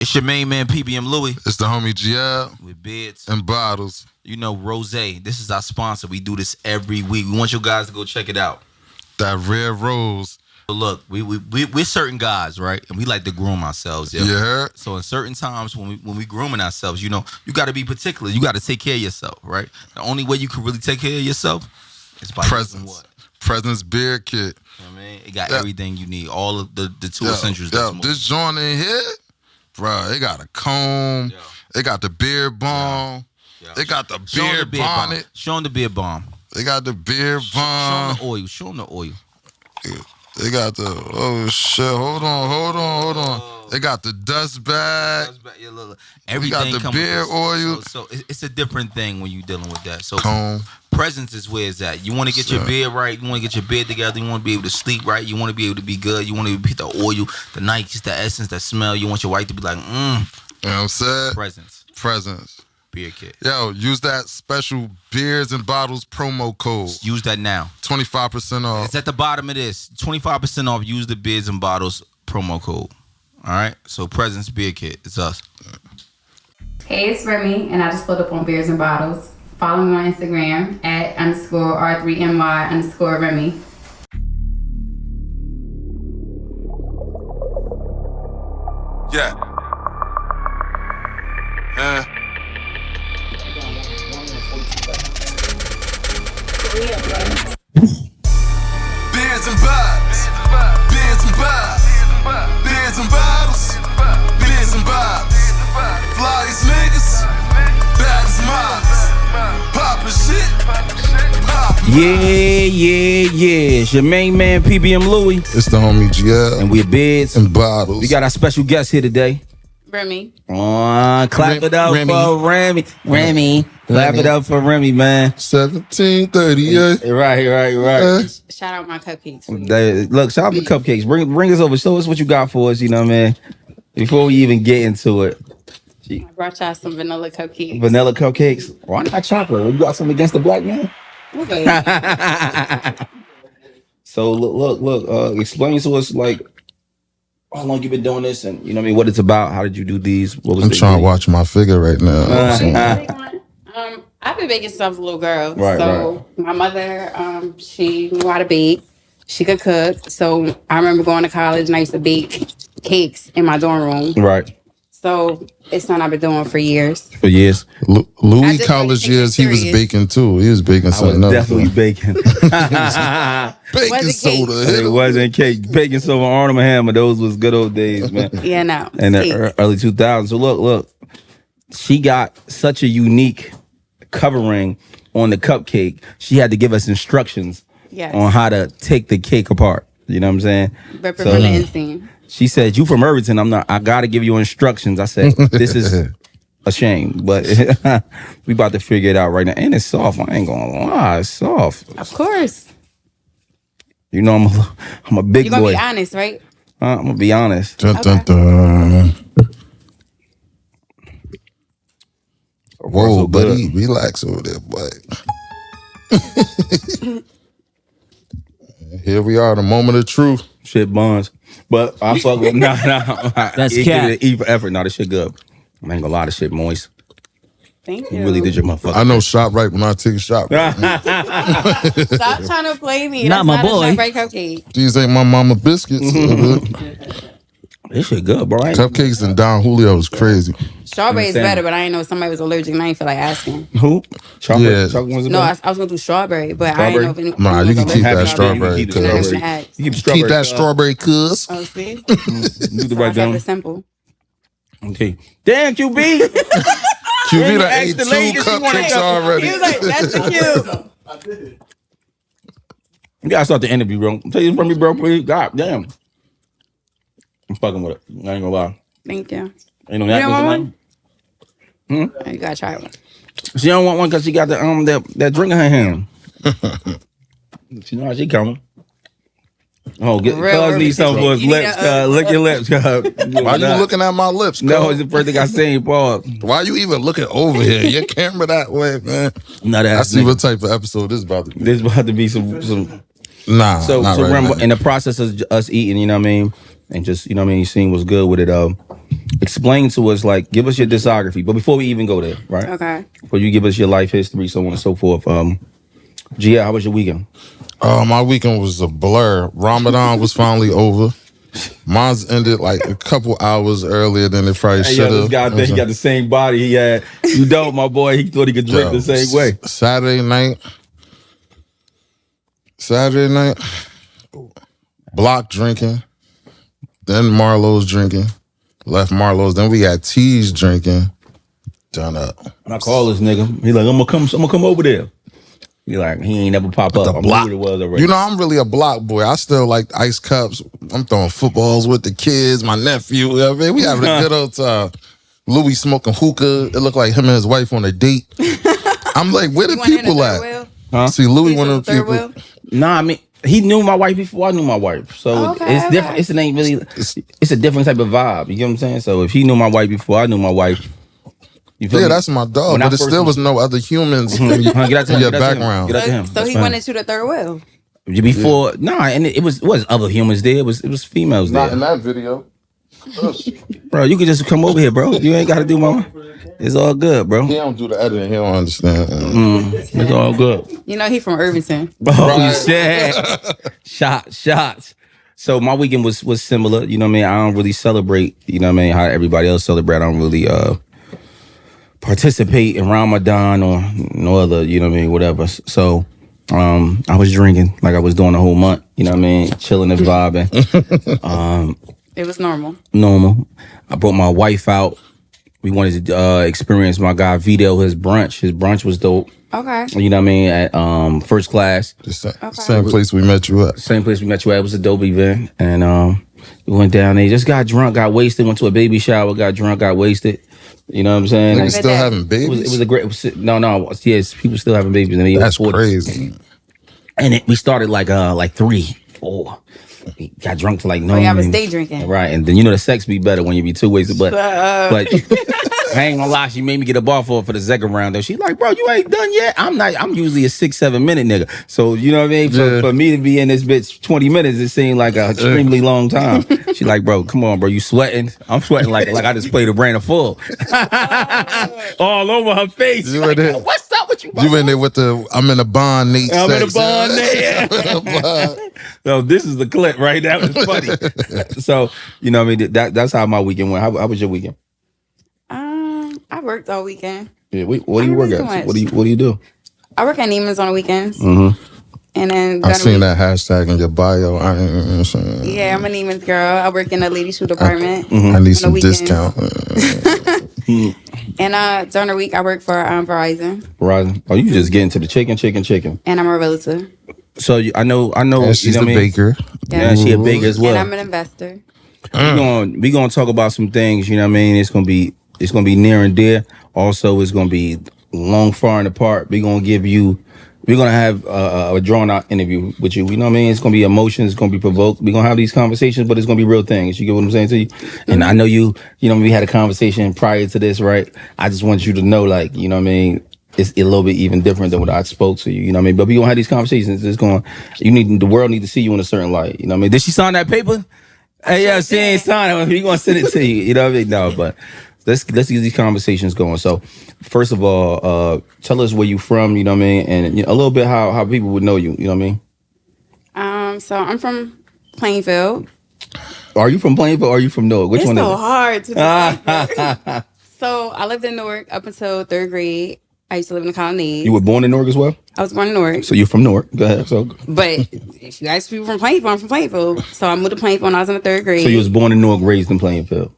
It's your main man, PBM Louie. It's the homie GL. With Bids. And Bottles. You know, Rose. This is our sponsor. We do this every week. We want you guys to go check it out. That Red Rose. But look, we're certain guys, right? And we like to groom ourselves. Yeah. So in certain times when we grooming ourselves, you know, you got to be particular. You got to take care of yourself, right? The only way you can really take care of yourself is by using what? Presence beard kit. You know what I mean? It got everything you need. All of the two essentials. This joint in here, bro, it got a comb. It got the beard balm. It got the beard bonnet. Show them the beard balm. They got the beard balm. Show them the oil. Show them the oil. They got the, oh shit, hold on. They got the dust bag. Everything we got the beard oil. So it's a different thing when you're dealing with that. So comb. Presence is where it's at. You want to get your beard right. You want to get your beard together. You want to be able to sleep right. You want to be able to be good. You want to get the oil, the Nikes, the essence, the smell. You want your wife to be like, You know what I'm saying? Presence. Beard kit. Yo, use that special Beers and Bottles promo code. Use that now. 25% off. It's at the bottom of this. 25% off. Use the Beers and Bottles promo code. All right? So Presence Beard Kit. It's us. Hey, it's Remy, and I just pulled up on Beers and Bottles. Follow me on Instagram at _R3MY_Remy. Yeah. Beers and bottles. Beers and bottles. Beers and bottles. Beers and bottles. Flyest niggas. Baddest models. Poppin' shit. Yeah. It's your main man, PBM Louie. It's the homie GL. And we're Bids and Bottles. We got our special guest here today. Remy. Clap it up for Remy. Clap it up for Remy, man. 1738. Right. Shout out my cupcakes. Look, shout out the cupcakes. Bring us over. Show us what you got for us, you know what I mean? Before we even get into it. I brought y'all some vanilla cupcakes. Vanilla cupcakes? Why not chocolate? You got something against the black man? Okay. So look. Explain to us, like, how long you been doing this, and you know what I mean, what it's about. How did you do these? I'm trying to watch my figure right now. I've been baking since I was a little girl. Right. My mother, she knew how to bake. She could cook. So I remember going to college and I used to bake cakes in my dorm room. Right. So it's something I've been doing for years. Louis college years, he was baking too. He was baking something else. Definitely baking. Baking soda. It wasn't cake. Baking soda, Arnold and Hammer. Those was good old days, man. Yeah, no. In the early 2000s. So look. She got such a unique covering on the cupcake. She had to give us instructions on how to take the cake apart. You know what I'm saying? Ripping from the inseam. She said, "You from Irvington? I gotta give you instructions." I said, "This is a shame, but we about to figure it out right now." And it's soft. I ain't gonna lie, it's soft. Of course. You know, I'm a big boy. You're gonna be honest, right? I'm gonna be honest. Dun, dun, dun. Whoa, buddy, relax over there, boy. Here we are, the moment of truth. Shit buns. But I fuck with That's cat. E for effort. Nah, this shit good. I ain't gonna lie, this shit moist. Thank you. You really did your motherfucker. I know shop right when I take a shot. Stop trying to play me. Not my boy. A shop right cupcake. These ain't my mama biscuits. This shit good, bro. Cupcakes and Don Julio is crazy. Strawberry is better, but I didn't know if somebody was allergic and I didn't feel like asking. Who? Chocolate? Yeah. Chocolate ones are No, I better? was gonna do strawberry, but I didn't know if anyone Nah, you can keep that strawberry. You keep that strawberry, cuz. Oh, see? Do the right I kept down. it simple. Okay. Damn, QB. QB done ate 2 cupcakes already. He was like, that's the cue. You gotta start the interview, bro. Tell you from me, bro, please. God damn. I'm fucking with it. I ain't gonna lie. Thank you. Ain't no You don't want napkins one? You gotta try one. She don't want one because she got the that drink in her hand. She know how she coming. Oh, cuz need something for his lips. Lick your lips. Why you looking at my lips? No, it's the first thing I seen, Paul. Why you even looking over here? Your camera that way, man. I see what type of episode this is about to be. This is about to be some. Nah. So right remember, now. in the process of us eating, you know what I mean, and just you know what I mean, you seen what's good with it. explain to us, like, give us your discography. But before we even go there, right? Okay. Before you give us your life history, so on and so forth. Gia, how was your weekend? My weekend was a blur. Ramadan was finally over. Mine's ended like a couple hours earlier than it probably should have. This guy there, he got the same body he had. You don't, my boy. He thought he could drink the same way. Saturday night, block drinking. Then Marlowe's drinking. Left Marlowe's. Then we got T's drinking. Done up. And I call this nigga. He like, I'm gonna come over there. He like, he ain't never pop up. The block. It was already. You know, I'm really a block boy. I still like ice cups. I'm throwing footballs with the kids, my nephew. I mean, we having a good old time. Louis smoking hookah. It looked like him and his wife on a date. I'm like, where the people at? Huh? See, Louis one of the people. Wheel? Nah, I mean, he knew my wife before I knew my wife. So it's different. It's a different type of vibe. You get what I'm saying? So if he knew my wife before I knew my wife, you feel me? That's my dog. But there still was no other humans in your background. Get out to him. So he went into the third wheel. Before, and it was other humans there. It was females there. Not in that video. Bro, you can just come over here, bro. You ain't got to do my. It's all good, bro. He don't do the editing. He don't understand. It's all good. You know, he from Irvington. Oh, shit. Shots. So my weekend was similar. You know what I mean? I don't really celebrate, you know what I mean, how everybody else celebrate. I don't really participate in Ramadan or no other, you know what I mean, whatever. So I was drinking like I was doing the whole month, you know what I mean, chilling and vibing. It was normal. I brought my wife out. We wanted to experience my guy Vito, his brunch. His brunch was dope. Okay. You know what I mean? At First Class. Same place we met you at. Same place we met you at. It was a dope event. And we went down there, just got drunk, got wasted, went to a baby shower, got drunk, got wasted. You know what I'm saying? Niggas still having babies? It was a great, no, yes, people still having babies. And that's crazy. And we started like 3, 4. We got drunk to like no. Oh, yeah, I was day drinking. Right, and then you know the sex be better when you be too wasted. But I ain't gonna lie, she made me get a bar for the second round. Though she's like, bro, you ain't done yet. I'm usually a 6-7 minute nigga. So you know what I mean. For me to be in this bitch 20 minutes, it seemed like an extremely long time. She like, bro, come on, bro, you sweating? I'm sweating like I just played a brand of full, all over her face. You like, what's up with you? You in there with the I'm in a bond, Nate. I'm in a bond, Nate. So this is the clip, right? That was funny. So you know what I mean. That's how my weekend went. How was your weekend? I worked all weekend. Yeah, what do you work at? What do you do? I work at Neiman's on the weekends. Mm-hmm. And then I seen that hashtag in your bio. Yeah, I'm a Neiman's girl. I work in the ladies' shoe department. I need some discount. And during the week, I work for Verizon. Verizon. Oh, you just get into the chicken. And I'm a realtor. So I know. And she's a baker. Yeah, she a baker as well. And I'm an investor. We gonna talk about some things. You know what I mean? It's gonna be near and dear. Also, it's gonna be long, far and apart. We're gonna have a drawn out interview with you. You know what I mean? It's gonna be emotions. It's gonna be provoked. We're gonna have these conversations, but it's gonna be real things. You get what I'm saying to you? And I know you know, we had a conversation prior to this, right? I just want you to know, like, you know what I mean? It's a little bit even different than what I spoke to you. You know what I mean? But we gonna have these conversations. The world need to see you in a certain light. You know what I mean? Did she sign that paper? Hey, yeah, she ain't signed it. We gonna send it to you. You know what I mean? No, but let's get these conversations going. So, first of all, tell us where you from. You know what I mean, and a little bit how people would know you. You know what I mean? So I'm from Plainfield. Are you from Plainfield or are you from Newark? Which one is it? It's so hard to decide. So I lived in Newark up until 3rd grade. I used to live in the colony. You were born in Newark as well? I was born in Newark. So you're from Newark. Go ahead. But if you ask people from Plainfield, I'm from Plainfield. So I moved to Plainfield when I was in the 3rd grade. So you was born in Newark, raised in Plainfield?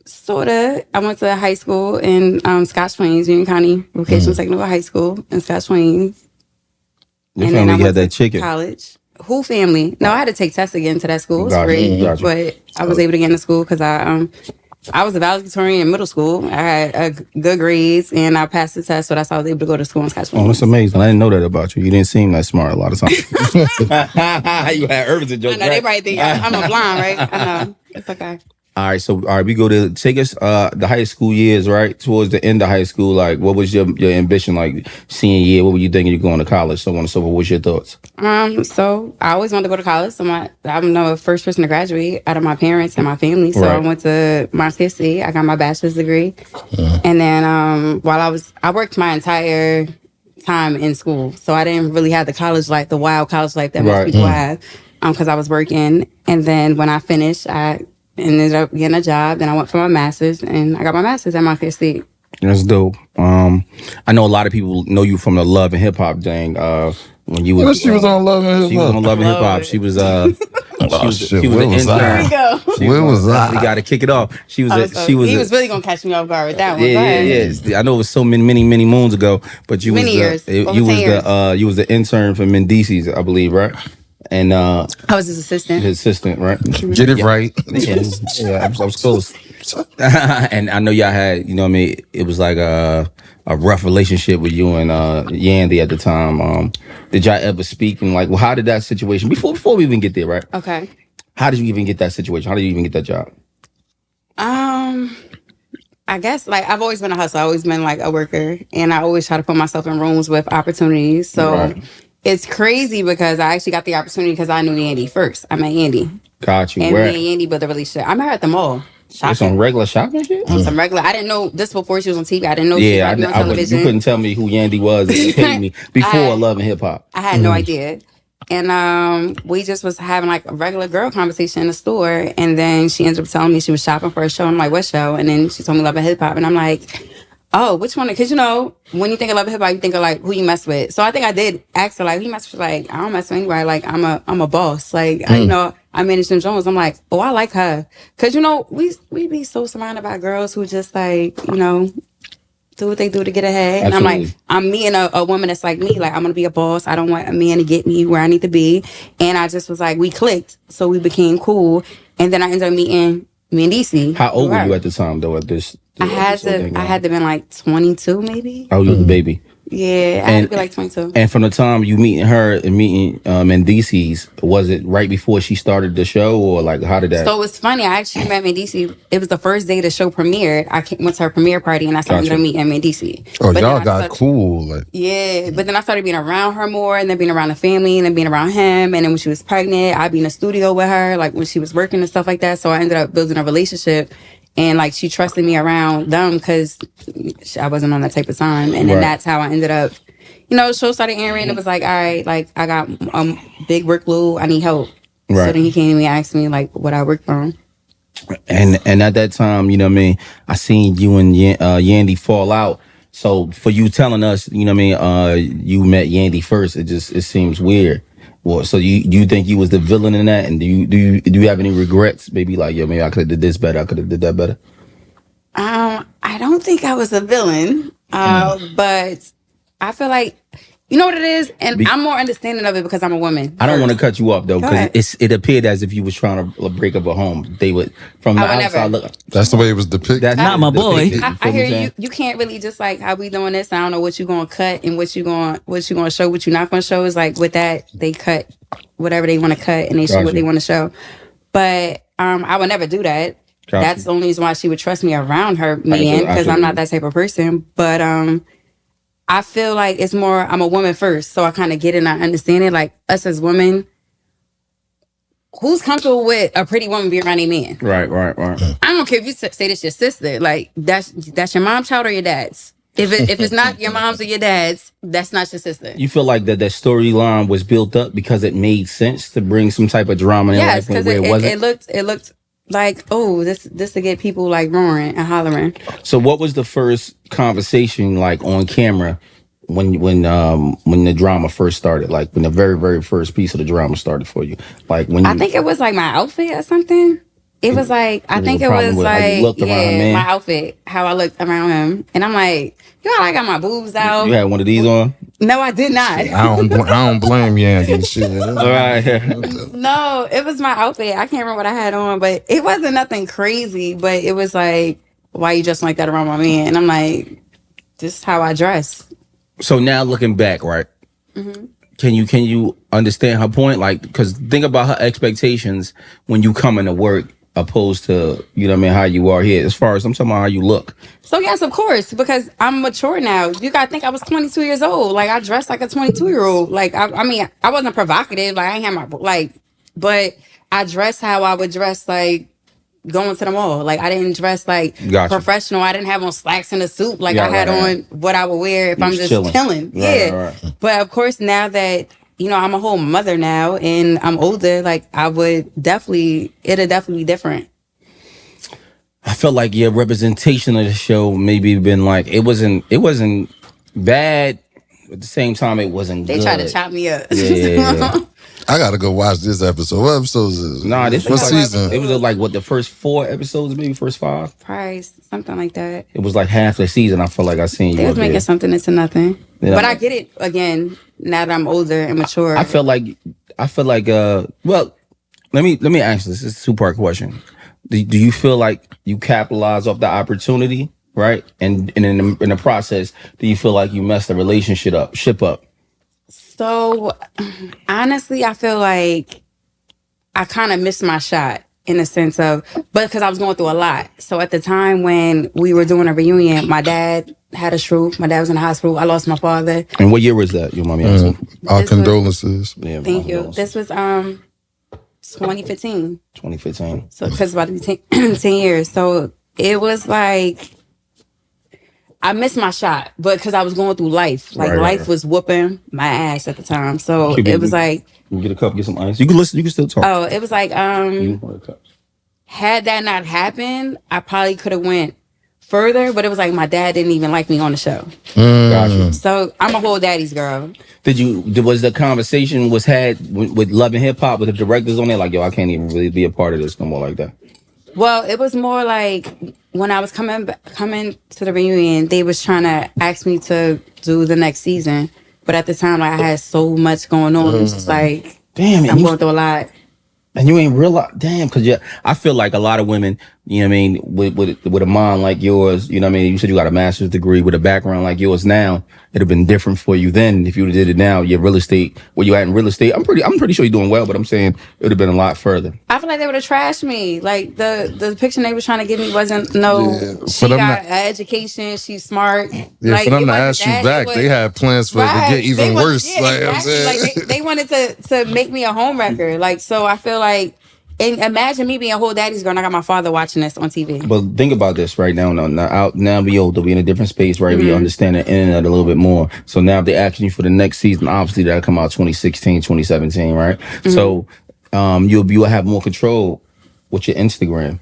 Sorta. I went to high school in Scotch Plains, Union County Vocational Technical High School in Scotch Plains. Your family had that chicken. College. Whole family. No, I had to take tests to get into that school. It was great. Gotcha. But I was able to get into school because I was a valedictorian in middle school. I had good grades and I passed the test, so that's how I was able to go to school in Scotch Plains. Oh, that's amazing. I didn't know that about you. You didn't seem that smart a lot of times. You had Irvington jokes. I know, right? They probably think I'm a blonde, right? I know. It's okay. All right, so all right, we go to take us the high school years, right? Towards the end of high school, like what was your ambition like senior year? What were you thinking you're going to college? So on and so forth. What's your thoughts? So I always wanted to go to college. So I'm the first person to graduate out of my parents and my family. So I went to Montclair State. I got my bachelor's degree. And then I worked my entire time in school. So I didn't really have the college life, the wild college life that most people have, because I was working. And then when I finished, I ended up getting a job. Then I went for my master's, and I got my master's at Montclair State. That's dope. I know a lot of people know you from the Love and Hip Hop thing. When you was, she was on Love and Hip Hop. She was on Love and Hip Hop. She was she was an intern. There we go. Where was I? We got to kick it off. He was really gonna catch me off guard with that one. Yeah. I know it was so many moons ago, but you years. You was the intern for Mendices, I believe, right? And I was his assistant. His assistant, right? Get it right. Yeah, I was close. And I know y'all had, you know what I mean, it was like a rough relationship with you and Yandy at the time. Did y'all ever speak and like, well, how did that situation, before we even get there, right? Okay. How did you even get that situation? How did you even get that job? I guess like I've always been a hustler. I've always been like a worker, and I always try to put myself in rooms with opportunities. So it's crazy because I actually got the opportunity because I knew Yandy first. I met Yandy. Got you. And me and Yandy built a relationship. I met her at the mall. Shopping. Some regular shopping shit? On some regular. I didn't know this before she was on TV. I didn't know she was on television. You couldn't tell me who Yandy was and paid me before Love and Hip Hop. I had no idea. And we just was having like a regular girl conversation in the store. And then she ended up telling me she was shopping for a show. I'm like, what show? And then she told me Love and Hip Hop. And I'm like, oh, which one? Because, you know, when you think of Love and Hip Hop, you think of like who you mess with. So I think I did ask her, like, who you mess with? Like, I don't mess with anybody. Like, I'm a boss. Like, you know, I manage them Jones. I'm like, oh, I like her. Because, you know, we be so surrounded by girls who just like, you know, do what they do to get ahead. And I'm like, I'm meeting a woman that's like me. Like, I'm going to be a boss. I don't want a man to get me where I need to be. And I just was like, we clicked. So we became cool. And then I ended up meeting me in DC. How old were you at the time, though, at this? I had to been like 22, maybe. Oh, you was a baby. Yeah, I had to be like 22. And from the time you meeting her and meeting Mendices, was it right before she started the show, or like how did that? So it was funny. I actually met Mendices. It was the first day the show premiered. I went to her premiere party and I started meeting Mendices. Oh, but y'all got cool. Like. Yeah, but then I started being around her more, and then being around the family, and then being around him. And then when she was pregnant, I'd be in the studio with her, like when she was working and stuff like that. So I ended up building a relationship. And like she trusted me around them because I wasn't on that type of time. And then that's how I ended up, you know, the show started airing. It was like, all right, like I got big workload. I need help. Right. So then he came to me and asked me like what I worked on. And at that time, you know what I mean, I seen you and Yandy fall out. So for you telling us, you know what I mean, you met Yandy first, it seems weird. Well, so you think you was the villain in that, and do you have any regrets? Maybe like, yo, maybe I could have did this better. I could have did that better. I don't think I was a villain, but I feel like you know what it is, and I'm more understanding of it because I'm a woman. I don't want to cut you off though, because it appeared as if you was trying to break up a home. They would from the outside look. That's the way it was depicted. That's not my boy. I hear you. You can't really just like how we doing this. I don't know what you gonna cut and what you gonna show, what you not gonna show. Is like with that they cut whatever they want to cut and they show what they want to show. But I would never do that. That's the only reason why she would trust me around her man, because I'm not that type of person. But I feel like it's more, I'm a woman first, so I kind of get it and I understand it. Like, us as women, who's comfortable with a pretty woman being around a man? Right. I don't care if you say this your sister. Like, that's your mom's child or your dad's. If it's not your mom's or your dad's, that's not your sister. You feel like that storyline was built up because it made sense to bring some type of drama in life where it wasn't? It looked like, oh, this to get people like roaring and hollering. So what was the first conversation like on camera when the drama first started? Like when the very, very first piece of the drama started for you? Like when I think it was like my outfit or something. It was like, I think it was like, my outfit, how I looked around him. And I'm like, you know, I got my boobs out. You had one of these on? No, I did not. I don't blame Yandy. Shit. All right. No, it was my outfit. I can't remember what I had on, but it wasn't nothing crazy. But it was like, why you dressing like that around my man? And I'm like, this is how I dress. So now looking back, right? Mm-hmm. Can you understand her point? Like, because think about her expectations when you come into work opposed to, you know what I mean, how you are here. As far as I'm talking about how you look. So yes, of course, because I'm mature now. You gotta think I was 22 years old. Like I dressed like a 22-year-old. Like I mean, I wasn't provocative. Like I ain't had my but I dressed how I would dress like going to the mall. Like I didn't dress like professional. I didn't have on slacks and a suit. Like I had on what I would wear if I'm just chilling. Yeah. Right. But of course, now that I'm a whole mother now and I'm older, like it'll definitely be different. I felt like your representation of the show maybe been like it wasn't bad. At the same time, it wasn't. They good. tried to chop me up. Yeah. I gotta go watch this episode. What episodes is it? Nah, this what season? It was like the first 4 episodes, maybe first 5. Probably something like that. It was like half the season. I felt like I seen you. They was making something into nothing. Yeah. But I get it again now that I'm older and mature. I feel like well, let me ask this. It's a 2-part question. Do you feel like you capitalize off the opportunity, right? And in the process, do you feel like you messed the relationship up? So honestly, I feel like I kind of missed my shot in the sense of, but because I was going through a lot. So at the time when we were doing a reunion, my dad had a stroke. My dad was in the hospital. I lost my father. And what year was that? Your mommy asking. Our condolences. Yeah, thank you. This was 2015. 2015. So because it's about to be 10 years. So it was like I missed my shot, but because I was going through life. Like life was whooping my ass at the time. So it was like you get a cup, get some ice. You can listen, you can still talk. Oh, it was like had that not happened, I probably could have went further, but it was like my dad didn't even like me on the show. Gotcha. So I'm a whole daddy's girl. Was the conversation had with Love and Hip Hop with the directors on there like, yo, I can't even really be a part of this no more like that? Well, it was more like when I was coming to the reunion, they was trying to ask me to do the next season, but at the time like I had so much going on. It was just like, damn, I'm going through a lot. And you ain't realize, damn, because I feel like a lot of women, you know what I mean, with a mind like yours, you know what I mean, you said you got a master's degree with a background like yours now, it'd have been different for you then if you did it now. Your real estate, where you at in real estate, I'm pretty sure you're doing well, but I'm saying it would have been a lot further. I feel like they would have trashed me. Like the depiction they were trying to give me wasn't she got an education, she's smart. Yeah, like, for them to ask you back, they had plans for it to get even worse. Yeah, like, exactly. Like they wanted to make me a homewrecker. Like, so I feel like, and imagine me being a whole daddy's girl and I got my father watching this on TV. But think about this right now. Now we older, we in a different space, right? Mm-hmm. We understand the internet a little bit more. So now if they're asking you for the next season, obviously that'll come out 2016, 2017, right? Mm-hmm. So you'll have more control with your Instagram.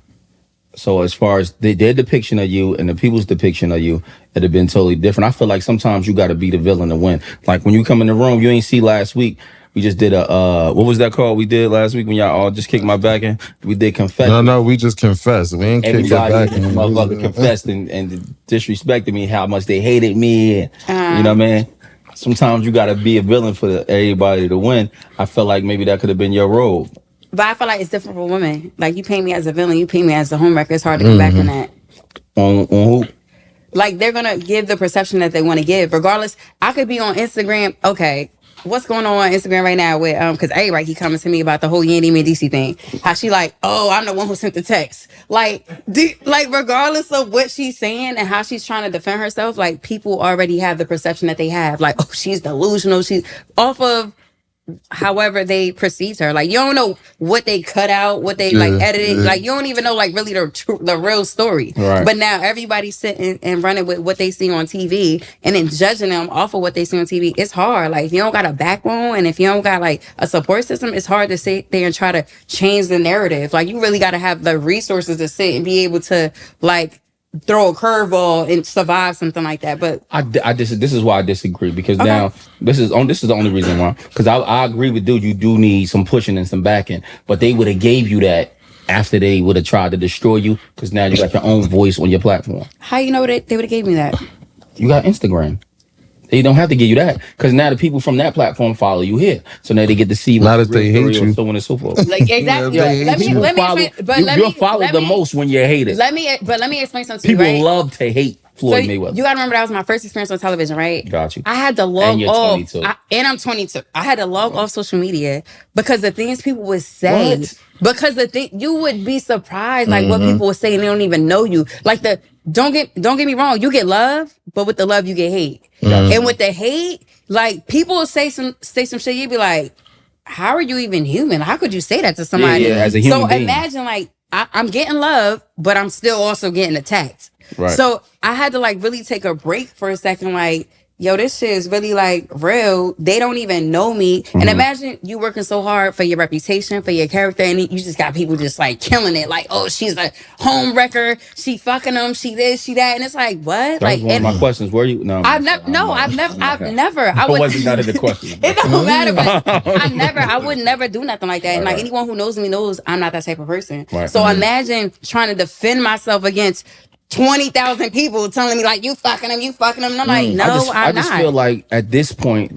So as far as their depiction of you and the people's depiction of you, it'd have been totally different. I feel like sometimes you got to be the villain to win. Like when you come in the room, you ain't see last week. We just did what was that called we did last week when y'all all just kicked my back in? We did confess. No, we just confessed. We ain't kicked your back in. Motherfucker confessed and disrespected me, how much they hated me. And, you know what I mean? Sometimes you got to be a villain for everybody to win. I felt like maybe that could have been your role. But I feel like it's different for women. Like you paint me as a villain, you paint me as a homewrecker. It's hard to come back from that. On who? Like they're going to give the perception that they want to give. Regardless, I could be on Instagram. Okay. What's going on Instagram right now with because everybody keep coming to me about the whole Yandy Medici thing. How she like, oh, I'm the one who sent the text. Like regardless of what she's saying and how she's trying to defend herself, like people already have the perception that they have. Like, oh, she's delusional. She's off of however they perceive her. Like you don't know what they cut out, what they like edited. Like you don't even know like really the real story. Right. But now everybody's sitting and running with what they see on TV and then judging them off of what they see on TV. It's hard. Like if you don't got a backbone and if you don't got like a support system, it's hard to sit there and try to change the narrative. Like you really got to have the resources to sit and be able to like throw a curveball and survive something like that. But this is why I disagree because now this is the only reason why, because I agree with dude, you do need some pushing and some backing, but they would have gave you that after they would have tried to destroy you, because now you got your own voice on your platform. How you know they would have gave me that? You got Instagram. They don't have to give you that because now the people from that platform follow you here, so now they get to see. Not if they hate you, so on and so forth. Like exactly. You'll follow the most when you're hated. Let me explain something. People to you, right? love to hate. Floyd Mayweather. You gotta remember that was my first experience on television, right? Got you. I had to log And you're off. 22. And I'm 22. I had to log off social media because the things people would say. What? Because you would be surprised, like what people would say, and they don't even know you. Like don't get me wrong, you get love, but with the love you get hate, and with the hate, like people will say some shit, you'd be like, how are you even human? How could you say that to somebody? Yeah, as a human being. Imagine like I'm getting love, but I'm still also getting attacked. Right. So I had to like really take a break for a second, like, yo, this shit is really like real. They don't even know me. And imagine you working so hard for your reputation, for your character, and you just got people just like killing it. Like, oh, she's a home wrecker. She fucking them. She this, she that. And it's like, what? That like, was one of my questions. Were you? No, I've never. I would. wasn't none of the question. It don't matter. But I would never do nothing like that. And like anyone who knows me knows I'm not that type of person. Right. So imagine trying to defend myself against 20,000 people telling me like you fucking them. And I'm like, no, I just feel like at this point,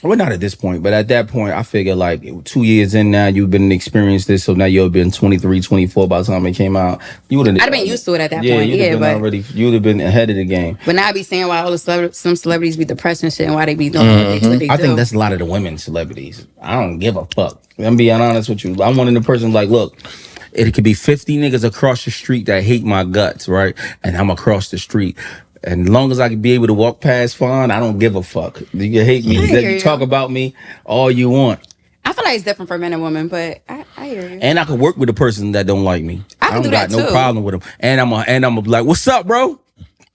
well, not at this point, but at that point, I figure like 2 years in now, you've been experienced this, so now you've been 23, 24 by the time it came out. You would have. I'd have been used to it at that point. You would have been ahead of the game. But now I be saying why some celebrities be depressed and shit, and why they be doing what they do. I think that's a lot of the women celebrities. I don't give a fuck. I'm being honest with you. I'm one of the persons like, look. It could be 50 niggas across the street that hate my guts, right? And I'm across the street. And as long as I can be able to walk past fine, I don't give a fuck. You can hate me. You talk about me all you want. I feel like it's different for men and women, but I hear you. And I could work with a person that don't like me. I don't got no problem with them. And I'm be like, what's up, bro?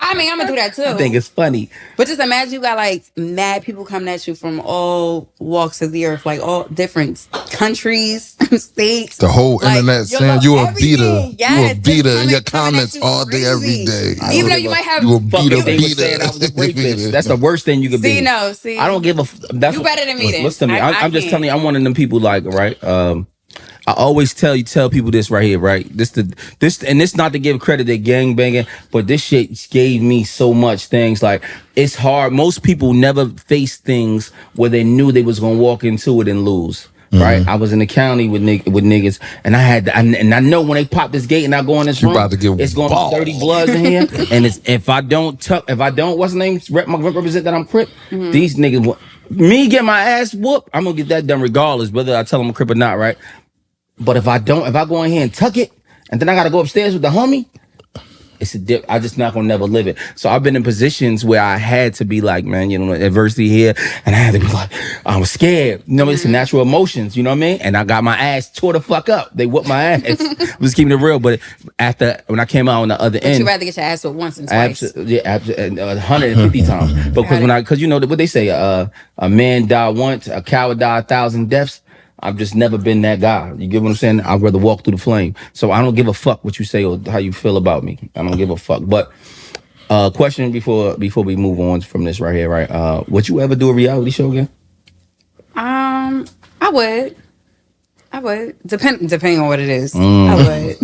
I mean, I'm gonna do that too. I think it's funny. But just imagine you got like mad people coming at you from all walks of the earth, like all different countries, states. The whole internet saying you a beater. Yes, you a beater in your comments all day, every day. Even though you might have you a beater. I was a rapist. That's the worst thing you could be. See. I don't give a. You better than me then. Listen to me. I'm just telling you. I'm one of them people like right. I always tell people this right here, right? This not to give credit to gang banging, but this shit gave me so much things. Like it's hard. Most people never face things where they knew they was gonna walk into it and lose. Right? I was in the county with niggas, and I know when they pop this gate and I go in this room, about to get it's gonna be 30 bloods in here. And if I don't what's the name? Represent that I'm Crip. These niggas, me get my ass whooped, I'm gonna get that done regardless, whether I tell them I'm Crip or not, right? But if I go in here and tuck it, and then I gotta go upstairs with the homie, it's a dip. I just not gonna never live it. So I've been in positions where I had to be like, man, you know, adversity here, and I had to be like, I was scared. You know, it's the natural emotions. You know what I mean? And I got my ass tore the fuck up. They whooped my ass. I'm just keeping it real. But when I came out on the other end, you rather get your ass whooped once and twice? Absolutely, 150 times. Because you know what they say, a man die once, a coward die 1,000 deaths. I've just never been that guy. You get what I'm saying? I'd rather walk through the flame. So I don't give a fuck what you say or how you feel about me. I don't give a fuck. But question before we move on from this right here, right? Would you ever do a reality show again? I would. Depending on what it is. I would.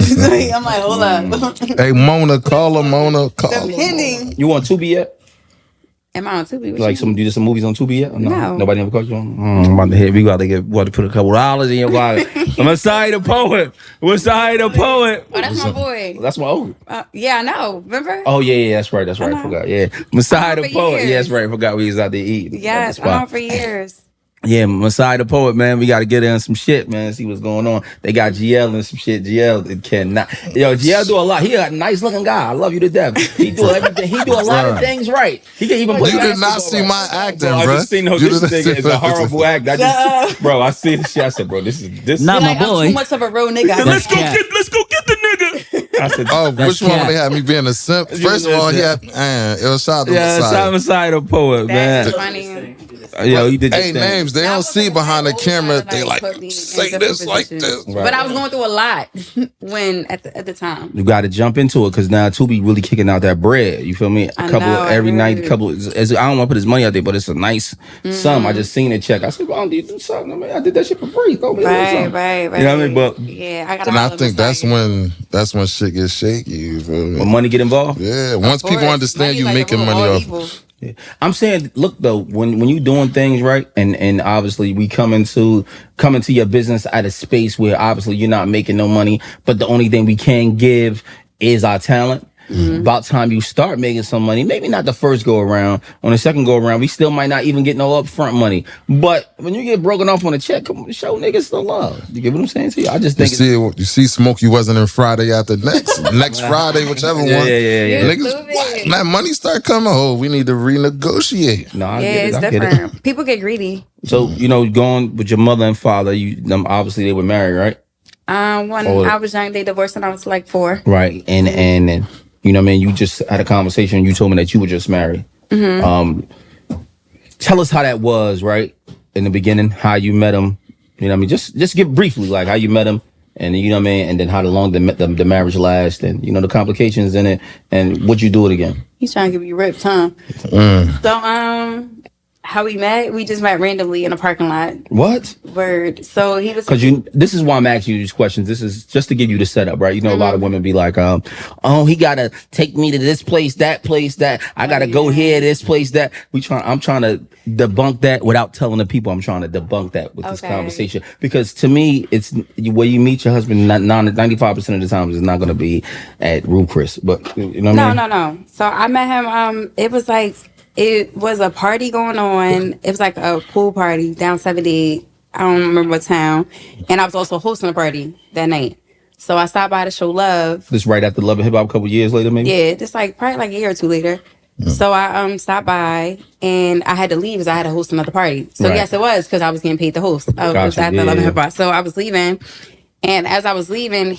I'm like, hold up. Hey, Mona, call her, Mona. Depending. You on Tubi yet? Am I on Tubi? Like you do some movies on Tubi yet? No. Nobody ever called you on? I'm about to hit. We got to put a couple dollars in your wallet. I'm Messiah the poet. Messiah the poet. Oh, that's my boy. That's my old. Yeah, I know. Remember? Oh yeah, that's right. I forgot. Yeah, Messiah the poet. Years. Yeah, that's right. I forgot we was out there eating. Yes, I'm on for years. Yeah, Messiah the poet, man. We got to get in some shit, man. See what's going on. They got GL and some shit. GL cannot. Yo, GL do a lot. He a nice looking guy. I love you to death. He do everything. He do a lot of things right. He can even put. You did not see my acting, bro. I just seen this nigga is a horrible act. Bro, I see the shit. I said, bro, this is not my boy. I'm too much of a real nigga. Let's go get the nigga. I said, which one they had me being a simp? First of all, he had it was shout out to Messiah. Messiah the poet, man. That's funny. Yo, you did your thing. Names they don't see behind the camera. They like say this like this. But I was going through a lot when at the time. You got to jump into it because now Tubi really kicking out that bread. You feel me? Every night. I don't want to put his money out there, but it's a nice sum. I just seen it check. I said, well, I don't need to do something. I mean, I did that shit for free. Go right. You know what I mean? But yeah, I got. And I think that's when shit gets shaky. You feel me? When money get involved. Yeah, once people understand you making money off. Yeah. I'm saying, look though, when you doing things right, and obviously we come into your business at a space where obviously you're not making no money, but the only thing we can give is our talent. About time you start making some money, maybe not the first go around. On the second go around, we still might not even get no upfront money. But when you get broken off on a check, come on, show niggas the love. You get what I'm saying to you? I just think you see, Smokey wasn't in Friday after next Friday, whichever one. Yeah. Niggas, what? That money start coming. Oh, we need to renegotiate. No, I it's get different. it. People get greedy. So going with your mother and father, obviously they were married, right? When I was young, they divorced when I was like 4. Right, and you know what I mean? You just had a conversation. You told me that you were just married. Tell us how that was, right? In the beginning, how you met him. You know what I mean? Just give briefly, like how you met him, and you know what I mean? And then how long the marriage last, and you know, the complications in it, and would you do it again? He's trying to give you ripped, huh? So, how we met? We just met randomly in a parking lot. What? Word. So he was... This is why I'm asking you these questions. This is just to give you the setup, right? You know, a lot of women be like, oh, he gotta take me to this place, that I gotta go here, this place, that. I'm trying to debunk that without telling the people. I'm trying to debunk that with this conversation. Because to me, it's where you meet your husband 95% of the time is not gonna be at Rue Chris. But you know what I mean? No. So I met him, it was a party going on. It was like a pool party down 78. I don't remember what town. And I was also hosting a party that night. So I stopped by to show love. This right after Love and Hip Hop, a couple years later, maybe? Yeah, just probably like a year or two later. So I stopped by and I had to leave because I had to host another party. So yes, it was because I was getting paid to host. It was after Love and Hip Hop. So I was leaving. And as I was leaving,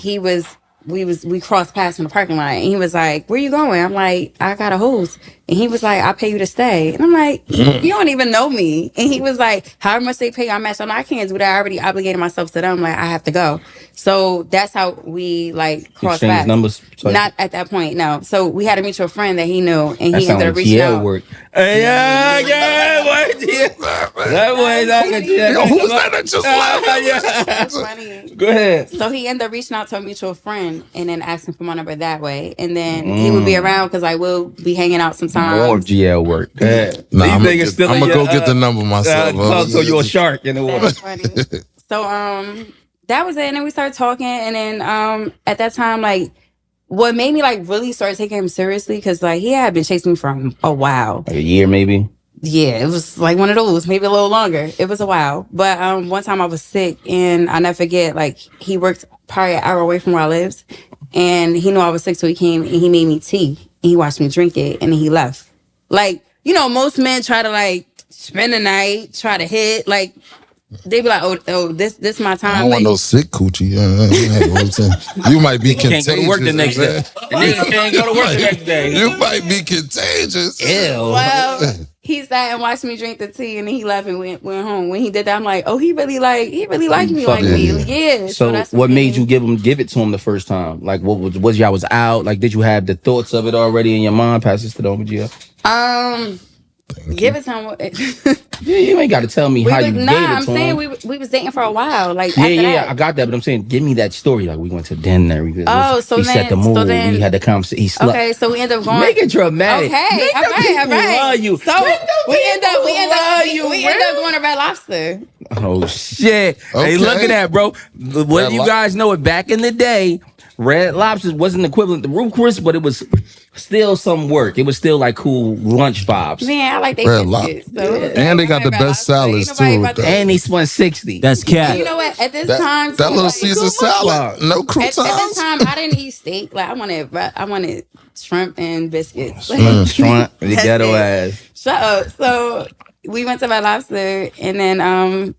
we crossed paths in the parking lot, and he was like, "Where you going?" I'm like, "I got a host." And he was like, "I'll pay you to stay." And I'm like, "You don't even know me." And he was like, "However much they pay, I match." I'm like, "I can't do that. I already obligated myself to them. Like, I have to go." So that's how we crossed paths. Numbers. Sorry. Not at that point, no. So we had a mutual friend that he knew, and that he ended up reaching out. Work. Yeah. That way, who's that just left? That's funny. Go ahead. So he ended up reaching out to a mutual friend and then asking for my number that way. And then he would be around because I will be hanging out sometimes. More GL work. Nah, I'm gonna go get the number myself. So you're a shark in the water. Funny. So that was it. And then we started talking. And then at that time, what made me really start taking him seriously, because he had been chasing me for a while. Like a year, maybe? Yeah, it was one of those, maybe a little longer. It was a while. But one time I was sick, and I never forget, he worked probably an hour away from where I lived. And he knew I was sick, so he came and he made me tea. And he watched me drink it, and then he left. Most men try to spend the night, try to hit, they be like, oh, this my time. I don't want no sick coochie. You might be contagious. Can't go to work the next day. Can't go to work the next day. You might be contagious. Ew. Well, he sat and watched me drink the tea, and then he left and went home. When he did that, I'm like, oh, he really liked me like me. Yeah. So that's what made you give it to him the first time? What was y'all was out? Did you have the thoughts of it already in your mind? Pass this to the OG. Give it to him. Yeah, you ain't got to tell me how you gave it to him. I'm saying we was dating for a while. I got that, but I'm saying, give me that story. We went to dinner. We set the mood. We had the conversation. He slept. Okay, so we ended up going. Make it dramatic. Okay, all right. Love you. So we end up going to Red Lobster. Oh shit! Okay. Hey, look at that, bro. What you guys know? It back in the day, Red Lobster wasn't equivalent to Rue Chris, but it was still some work. It was still cool lunch vibes. Man, I like their biscuits. And they got the best salads too. And he spent 60. That's cat. You know what? At this time, that little Caesar salad, no croutons. At this time, I didn't eat steak. I wanted shrimp and biscuits. Shrimp, the ghetto ass. Shut up. So we went to Red Lobster, and then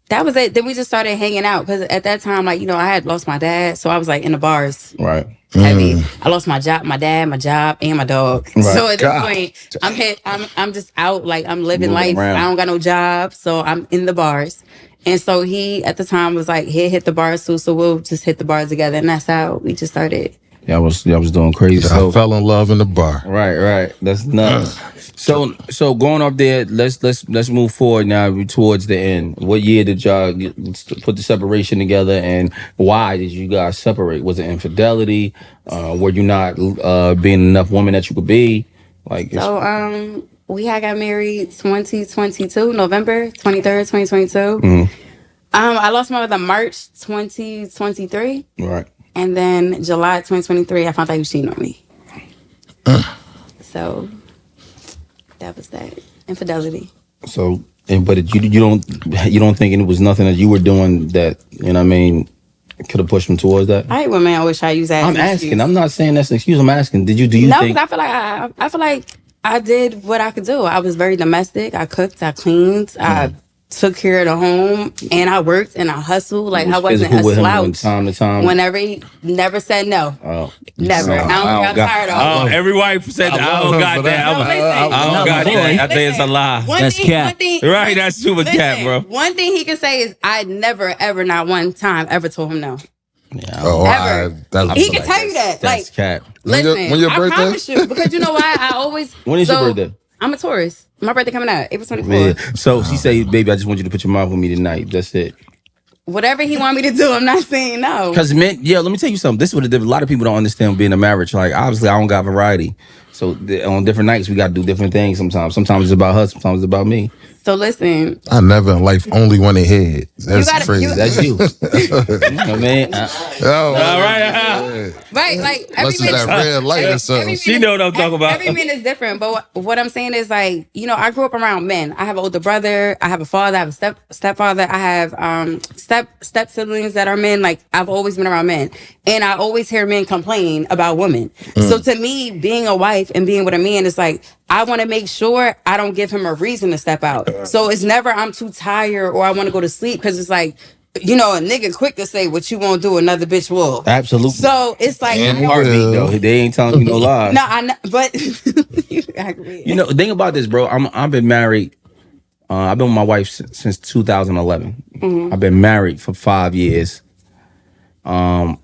that was it. Then we just started hanging out, because at that time, I had lost my dad, so I was in the bars. Right. Heavy. I lost my job, my dad, my job, and my dog. Right. So at this point, I'm just out, I'm living life. Around. I don't got no job, so I'm in the bars. And so he at the time was he'll hit the bars too, so we'll just hit the bars together, and that's how we just started. Y'all was doing crazy. I fell in love in the bar. Right. That's nuts. So going up there, let's move forward now towards the end. What year did y'all put the separation together, and why did you guys separate? Was it infidelity? Were you not being enough woman that you could be? We had got married 2022, November 23rd, 2022. Mm-hmm. I lost my mother March 2023. Right. And then July 2023, I found out he was cheating on me. So that was that. Infidelity. So, but you don't think it was nothing that you were doing that, you know what I mean, could have pushed him towards that? I hate when men always try to use that. I'm asking. I'm not saying that's an excuse. I'm asking. Do you No, think? because I feel like I did what I could do. I was very domestic. I cooked. I cleaned. I took care of the home, and I worked and I hustled. Like I wasn't a slouch. Time to time. Whenever he never said no. Oh, Never. I don't got tired of it. Every wife said I don't got that. I don't got that. I think it's a lie. That's cap. Right, that's super cap, bro. One thing he can say is I never, ever, not one time, ever told him no. Yeah, Ever. He can tell you that. That's Like, cap. listen, when your I birthday? promise you, because you know why? I always. When is your birthday? I'm a Taurus. My birthday coming out April 24th. Yeah. So she say, baby, I just want you to put your mouth with me tonight. That's it. Whatever he want me to do, I'm not saying no. Because men, let me tell you something. This is what it did. A lot of people don't understand being a marriage. Like, obviously, I don't got variety. So on different nights, we got to do different things sometimes. Sometimes it's about her. Sometimes it's about me. So listen. I never in life only wanted head. That's crazy. That's you. You know, man. All right. Right, like every man, that red light or something. She know what I'm talking about. Every man is different, but what I'm saying is like, you know, I grew up around men. I have an older brother. I have a father. I have a stepfather. I have step siblings that are men. Like I've always been around men, and I always hear men complain about women. So to me, being a wife and being with a man is like, I want to make sure I don't give him a reason to step out. So it's never I'm too tired or I want to go to sleep, because it's like, you know, a nigga quick to say what you won't do, another bitch will. Absolutely. So it's like, heartbeat though. They ain't telling you no lies. No, I know, but you agree. You know, the thing about this, bro. I've been married. I've been with my wife since 2011. Mm-hmm. I've been married for 5 years. I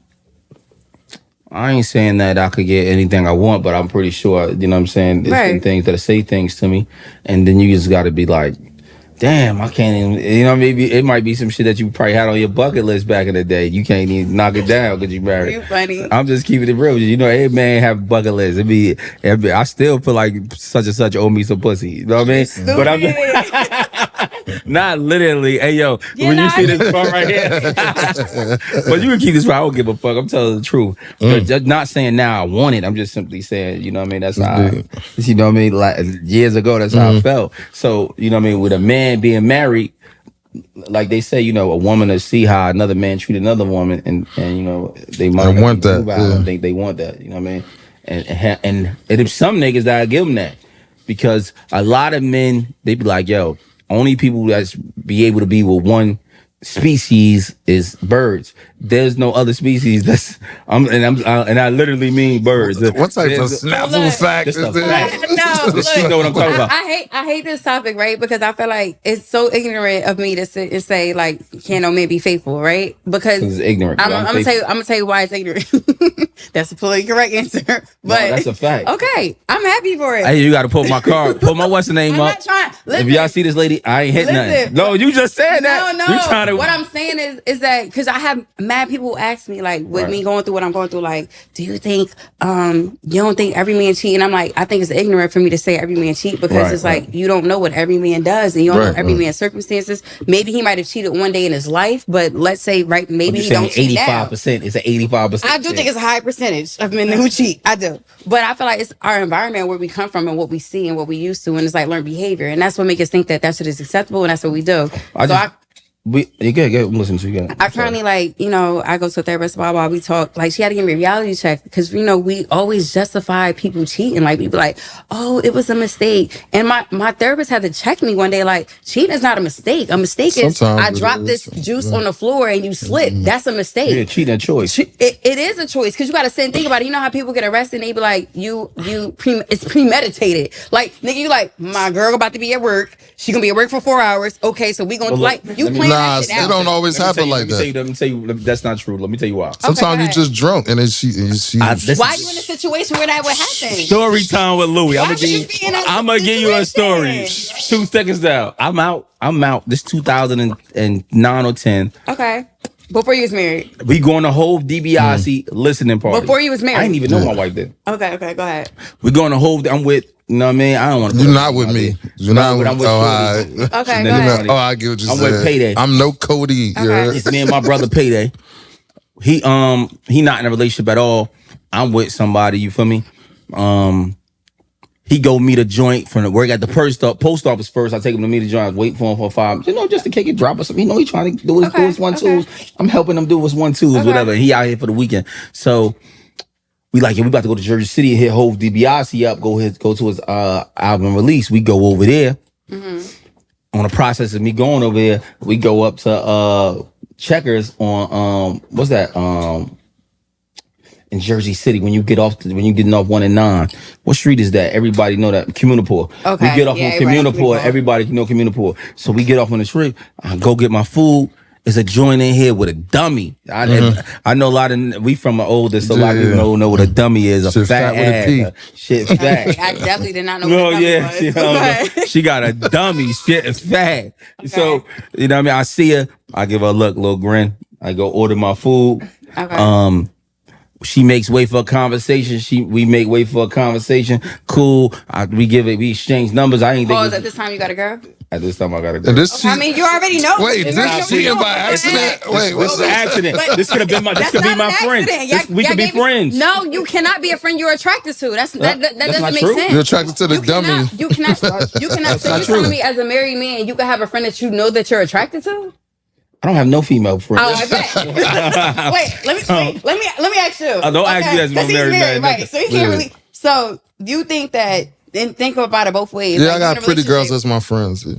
ain't saying that I could get anything I want, but I'm pretty sure, you know what I'm saying? There's some things that say things to me. And then you just got to be like, damn, I can't even, you know, maybe it might be some shit that you probably had on your bucket list back in the day. You can't even knock it down because you married. You funny. I'm just keeping it real. You know, every man have a bucket list. I still feel like such and such owe me some pussy. You know what I mean? Stupid. But I'm not literally. Hey, yo, when you see this part right here. But you can keep this part. I don't give a fuck. I'm telling the truth. But just not saying now I want it. I'm just simply saying, you know what I mean? That's how you know what I mean? Like years ago, that's how I felt. So, you know what I mean? With a man being married, like they say, you know, a woman to see how another man treat another woman, and you know, they might want that. I don't think they want that. You know what I mean? And there's some niggas that I give them that, because a lot of men, they be like, yo, only people that's be able to be with one species is birds. There's no other species that's and I literally mean birds. What type of snafu fact is this? No, She know what I'm talking about. I hate this topic, right? Because I feel like it's so ignorant of me to sit and say like, can't no man be faithful, right? Because it's ignorant. I'm gonna tell you why it's ignorant. That's a politically correct answer, but no, that's a fact. Okay, I'm happy for it. Hey, you got to pull my car, pull my what's the name I'm up. not trying. Listen, if y'all see this lady, I ain't hitting nothing. No, you just said that. No. You trying to? What I'm saying is that because I have mad people ask me like, with me going through what I'm going through, like, do you think you don't think every man cheat? And I'm like, I think it's ignorant for me to say every man cheat, because it's like you don't know what every man does, and you don't know every man's circumstances. Maybe he might have cheated one day in his life, but let's say maybe he don't cheat now. 85%. It's an 85%. I do think it's a high percentage of men who cheat. I do, but I feel like it's our environment, where we come from and what we see and what we used to, and it's like learned behavior, and that's what makes us think that shit is acceptable, and that's what we do. You get listen to you. I currently, like, you know, I go to a therapist, blah, blah, we talk. Like, she had to give me a reality check, because, you know, we always justify people cheating. Like, we be like, oh, it was a mistake. And my therapist had to check me one day, like, cheating is not a mistake. A mistake is I dropped this juice on the floor and you slipped. That's a mistake. Yeah, cheating a choice. It is a choice, because you got to sit and think about it. You know how people get arrested and they be like, it's premeditated. Like, nigga, you like, my girl about to be at work. She gonna be at work for 4 hours. Okay, so we gonna you plan that shit out. It don't always happen like that. Let me tell you, that's not true. Let me tell you why. Sometimes you just drunk and then she why you in a situation where that would happen? Story time with Louis. I'm gonna give you a story. 2 seconds down. I'm out. This 2009 or 10. Okay. Before you was married. We going to whole DiBiase listening party. Before you was married. I didn't even know my wife then. Okay, go ahead. We going to whole. I'm with. You know what I mean? I don't want to. You're not with me. You're not with. Okay, go ahead. Oh, I get what you're saying. I'm with Payday. I'm no Cody. Okay. It's me and my brother Payday. He not in a relationship at all. I'm with somebody. You feel me? He go meet a joint from the work at the post office first. I take him to meet a joint. I wait for him for 5, just to kick it, drop or something. He trying to do his 1-2s. I'm helping him do his 1-2s, whatever. And he out here for the weekend. So we we about to go to Jersey City and hit Hov DiBiase up, go to his album release. We go over there. On the process of me going over there, we go up to Checkers on what's that? In Jersey City, when you getting off 1 and 9. What street is that? Everybody know that. Communipore. Okay. We get off on Communipore. Everybody know Communipore. So we get off on the street. I go get my food. There's a joint in here with a dummy. I know a lot of, we from the oldest, so a lot of people know what a dummy is. A fat ass. Shit fat. I definitely did not know what a dummy was. She got a dummy. Shit is fat. Okay. So, you know what I mean? I see her. I give her a look, little grin. I go order my food. Okay. She makes way for a conversation. We make way for a conversation. Cool. We exchange numbers. I ain't think. At this time you got a girl? At this time I got a girl. I mean, you already know. Wait, this she by accident? Wait, what's the accident? This could have been my friend. We could be friends. No, you cannot be a friend you're attracted to. That doesn't make sense. You're attracted to the dummy. You cannot say you're telling me as a married man you can have a friend that you know that you're attracted to? I don't have no female friends. Oh, I bet. Wait, let me ask you. Don't ask me as my married man. Right, so you can't really. So you think that? Then think about it both ways. Yeah, I got pretty girls as my friends. Yeah.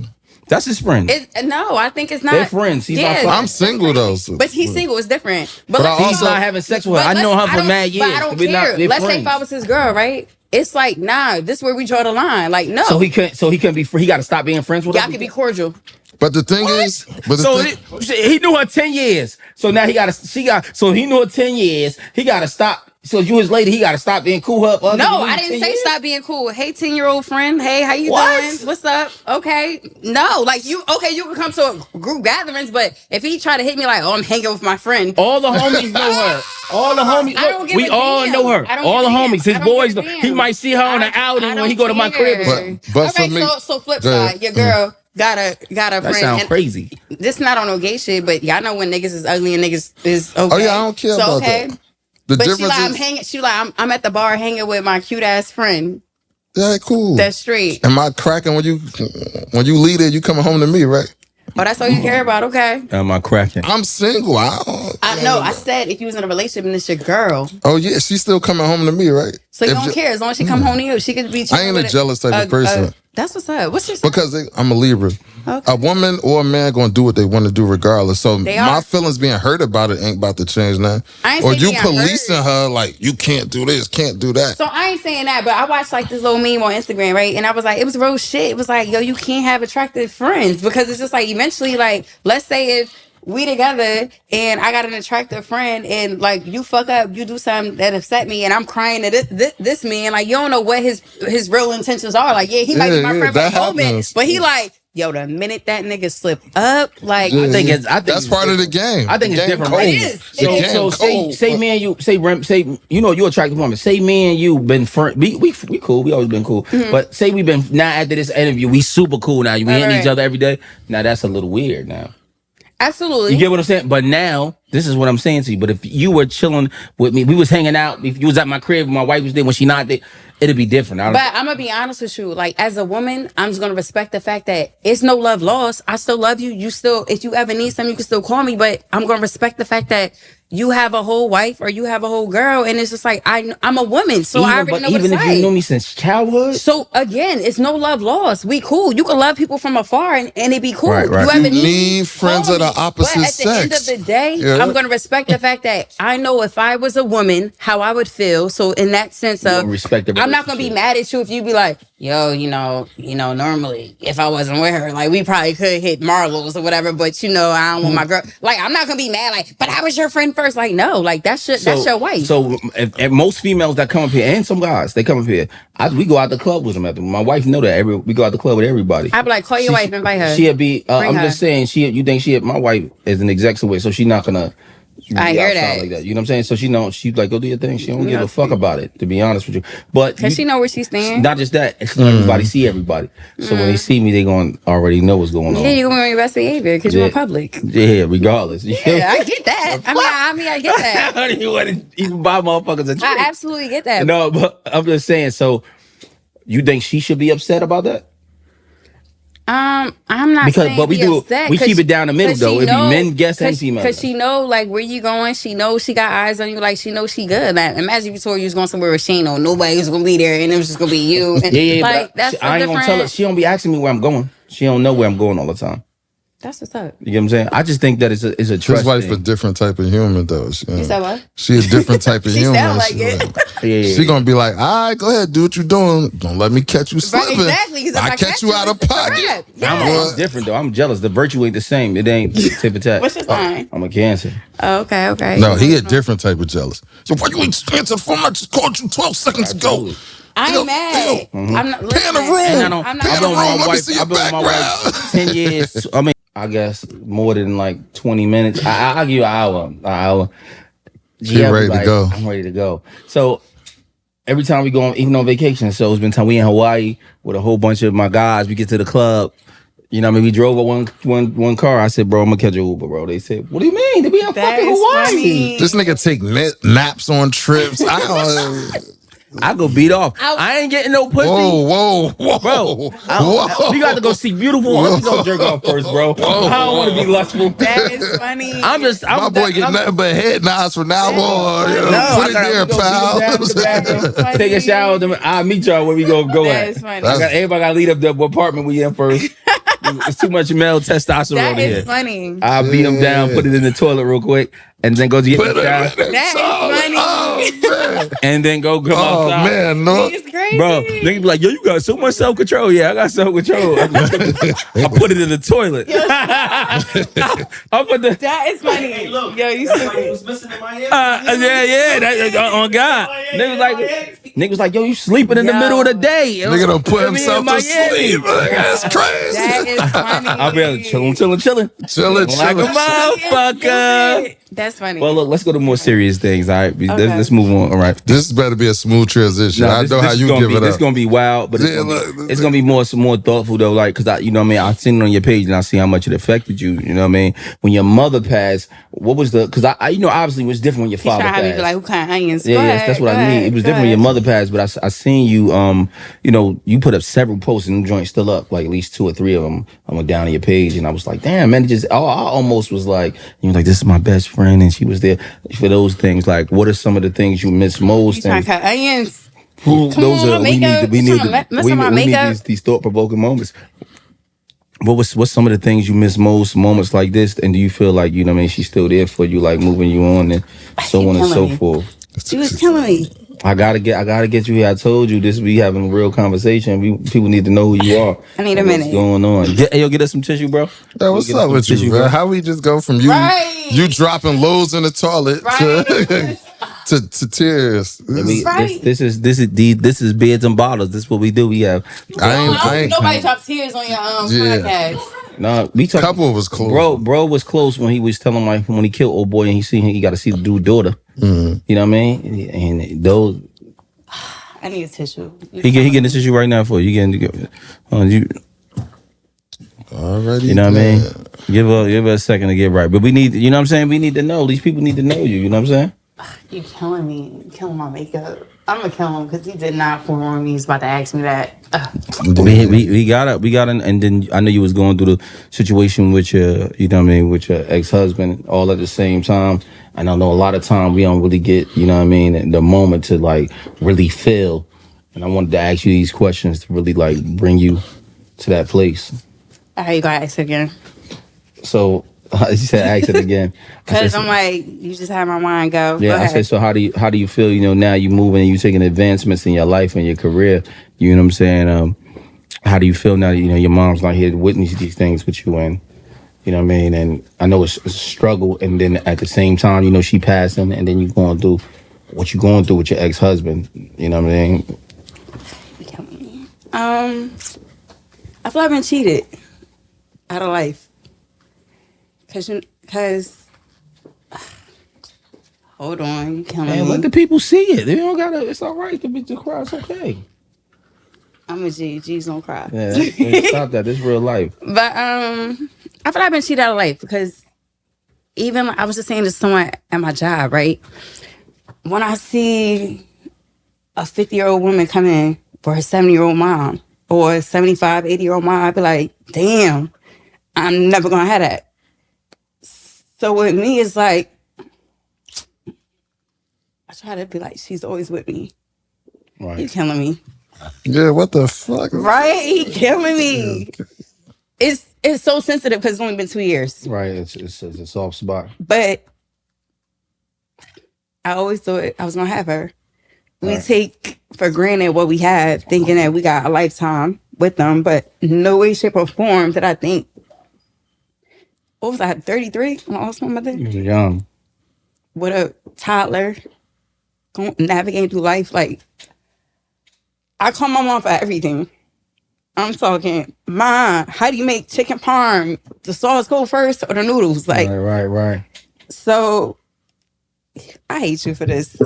That's his friend. No, I think it's not. They're friends. He's my friend. I'm single though. But he's single. It's different. But he's not having sex with her. I know her for mad years. But I don't care. Let's say if I was his girl, right? It's like, nah, this is where we draw the line. Like, no. So he can't be free. He got to stop being friends with her. Y'all can be cordial. But the thing is, he knew her 10 years. So now so he knew her 10 years. He got to stop. So you his lady, he got to stop being cool up. No, I didn't say stop being cool. Hey, 10-year-old friend. Hey, how you doing? What's up? Okay. No, like you can come to group gatherings, but if he try to hit me like, I'm hanging with my friend. All the homies know her. All the homies. We all know her. All the homies. His boys know. He might see her on the outing when he go to my crib. But for me, so flip side, your girl got a friend. That sounds crazy. This not on no gay shit, but y'all know when niggas is ugly and niggas is okay. Oh yeah, I don't care about that. But I'm at the bar hanging with my cute ass friend. Yeah, cool. That's straight. Am I cracking when you leave it? You coming home to me, right? Oh, that's all you care about. Okay. Am I cracking? I'm single. I know. I said if you was in a relationship and it's your girl. Oh yeah, she's still coming home to me, right? So you don't care as long as she come home to you. She could be. I ain't a jealous type of person. That's what's up. What's your sign? Because I'm a Libra. Okay. A woman or a man gonna do what they want to do regardless. So my feelings being hurt about it ain't about to change now. Or you policing her like you can't do this, can't do that. So I ain't saying that, but I watched like this little meme on Instagram, right? And I was like, it was real shit. It was like, yo, you can't have attractive friends because it's just like eventually, like, let's say if we together and I got an attractive friend and like you fuck up, you do something that upset me and I'm crying at this man, like you don't know what his real intentions are. Like, yeah, he might be my friend for a moment, but he like, yo, the minute that nigga slip up, like I think that's part of the game. I think it's different. It is. So say me and you, say you attractive woman. Say me and you been friends. We cool. We always been cool. Mm-hmm. But say we been now after this interview, we super cool now. We hitting each other every day. Now that's a little weird now. Absolutely. You get what I'm saying? But now, this is what I'm saying to you. But if you were chilling with me, we was hanging out. If you was at my crib, my wife was there when she not there, it'd be different. But I'm going to be honest with you. Like, as a woman, I'm just going to respect the fact that it's no love lost. I still love you. You still, if you ever need something, you can still call me. But I'm going to respect the fact that you have a whole wife or you have a whole girl. And it's just like, I'm a woman. So I already know what it's like. Even if you knew me since childhood? So, again, it's no love lost. We cool. You can love people from afar and it be cool. Right. You ever need friends of the opposite sex. But at the end of the day, I'm going to respect the fact that I know if I was a woman, how I would feel. So in that sense of, I'm not going to be mad at you if you be like, yo, you know, normally if I wasn't with her, like we probably could hit Marlowe's or whatever, but I don't want my girl. Like, I'm not going to be mad like, but I was your friend first. Like, no, like that's your wife. So if most females that come up here and some guys, they come up here, we go out the club with them. My wife know that we go out the club with everybody. I'd be like, call your wife, invite her. She'd be, I'm just saying, you think my wife is an exec away, so she's not going to. I hear that. Like that. You know what I'm saying? So she's like, go do your thing. She don't give a fuck about it, to be honest with you. But because she know where she stands. Not just that, it's not everybody see everybody. So when they see me, they gonna already know what's going on. Yeah, you're going to be on your best behavior because you're in public. Yeah, regardless. Yeah, I get that. I mean, I get that. I don't even want to even buy motherfuckers a drink. I absolutely get that. No, but I'm just saying, so You think she should be upset about that? I'm not saying but we upset, we keep it down the middle though. It be men guests and females. Because she know like where you going. She knows she got eyes on you. Like she knows she good. Like, imagine if you told her you was going somewhere where she ain't know nobody was gonna be there and it was just gonna be you. And, yeah. Like that's I ain't gonna tell her. She don't be asking me where I'm going. She don't know where I'm going all the time. That's what's up. You get what I'm saying? I just think that it's a trust His wife thing. a different type of human though. You said what? She a different type of She human. sound like it. Yeah. She gonna be like, all right, go ahead, do what you doing. Don't let me catch you slipping. Right, exactly. 'Cause if I catch you out of pocket. Yeah. I'm different though. I'm jealous. The virtue ain't the same. It ain't tip for tat. What's your sign? I'm a Cancer. Oh, okay. No, he a different type of jealous. So why you ain't answer the phone? I just called you 12 seconds ago. I ain't mad. I'm not. Pay in the listen, room. And I'm I've not. been with Let me my wife. see your I've been with my wife 10 years. I mean, I guess more than like 20 minutes. I'll give you an hour. She ready to go. I'm ready to go. So every time we go on, even on vacation, so it's been time we in Hawaii with a whole bunch of my guys. We get to the club. You know what I mean? We drove one car. I said, bro, I'm gonna catch an Uber, bro. They said, what do you mean? They be in fucking Hawaii. Funny. This nigga take naps on trips. I go beat off. I ain't getting no pussy. Whoa. Bro, we got to go see beautiful. Let's go jerk off first, bro. I don't want to be lustful. That is funny. My boy get nothing but head nods from now on. Put it there, pal. Take a shower. I'll meet y'all where we go That at. is funny. Everybody got to lead up the apartment we in first. It's too much male testosterone That here. is funny. I'll beat them down, put it in the toilet real quick, and then go to get the shower. That is funny. And then go come outside. Oh, man, no. It's crazy. Bro, niggas be like, yo, you got so much self-control. Yeah, I got self-control. I put it in the toilet. I put the... That is funny. Hey, look, yo, you stupid. was missing in my head. That, on God. Niggas like, yo, you sleeping in the middle of the day. Nigga done put himself to sleep. That's crazy. That is funny. I'll be like, chilling. Chilling. Like a motherfucker. That's funny. Well, look, let's go to more serious things, all right? Let's move on, all right? This better be a smooth transition. I know how you give it up. It's gonna be wild, but it's gonna be more thoughtful though. Like, cause you know what I mean. I've seen it on your page and I see how much it affected you. You know what I mean? When your mother passed, what was the? Cause I you know, obviously it was different when your father passed. Be like, who kind of onions? Yeah, that's what I mean. It was different when your mother passed, but I seen you. You know, you put up several posts and them joints still up, like at least 2 or 3 of them. I went down to your page and I was like, damn, man, I almost was like, you know, like this is my best friend and she was there for those things. Like, what are some of the things you miss most? You trying to cut onions? We need these thought-provoking moments. What's some of the things you miss most, moments like this, and do you feel like, you know what I mean, she's still there for you, like moving you on and so on and so forth? She was killing me. I gotta get you here. I told you this. We having a real conversation. People need to know who you are. I need a minute. What's going on? Get us some tissue, bro. Yeah, what's up with you, bro? How we just go from you dropping loads in the toilet to tears? This is beards and bottles. This is what we do. We have. Nobody drops tears on your podcast. No, we talk. Couple was close. Bro was close when he was telling like when he killed old boy and he got to see the dude's daughter. Mm-hmm. You know what I mean? And those. I need a tissue. He getting the tissue right now for you. You already. You know what I mean? Give her a second to get right. But we need. You know what I'm saying? We need to know. These people need to know you. You know what I'm saying? You killing me. You're killing my makeup. I'm gonna kill him because he did not forewarn me. He's about to ask me that. We got and then I know you was going through the situation with your, you know what I mean, with your ex-husband all at the same time. And I know a lot of time we don't really get, you know what I mean, the moment to like really feel. And I wanted to ask you these questions to really like bring you to that place. All right, you gotta ask again. So you said ask it again. Because I'm like, you just had my mind go. Yeah, I said, so how do you feel, you know, now you moving and you taking advancements in your life and your career, you know what I'm saying? How do you feel now that, you know, your mom's not here to witness these things with you and, you know what I mean? And I know it's a struggle, and then at the same time, you know, she passing, and then you going through what you going through with your ex-husband, you know what I mean? I feel I've been cheated out of life. Cause hold on, you killing me. Let the people see it. They don't gotta. It's all right to cry. It's okay. I'm a G. G's don't cry. Yeah, stop that. This is real life. But I feel I've been cheated out of life because even I was just saying to someone at my job, right? When I see a 50-year-old woman come in for a 70-year-old mom or a 75, 80-year-old mom, I'd be like, damn, I'm never going to have that. So with me, it's like, I try to be like, she's always with me. Right. He's killing me. Yeah, what the fuck? Right? He killing me. It's so sensitive because it's only been 2 years. Right. It's a soft spot. But I always thought I was going to have her. We take for granted what we have, thinking that we got a lifetime with them, but no way, shape, or form did I think. What was I, 33 when I lost my mother? You were young. With a toddler, navigating through life. Like, I call my mom for everything. I'm talking, Mom, how do you make chicken parm? The sauce go first or the noodles? Like, Right. So, I hate you for this.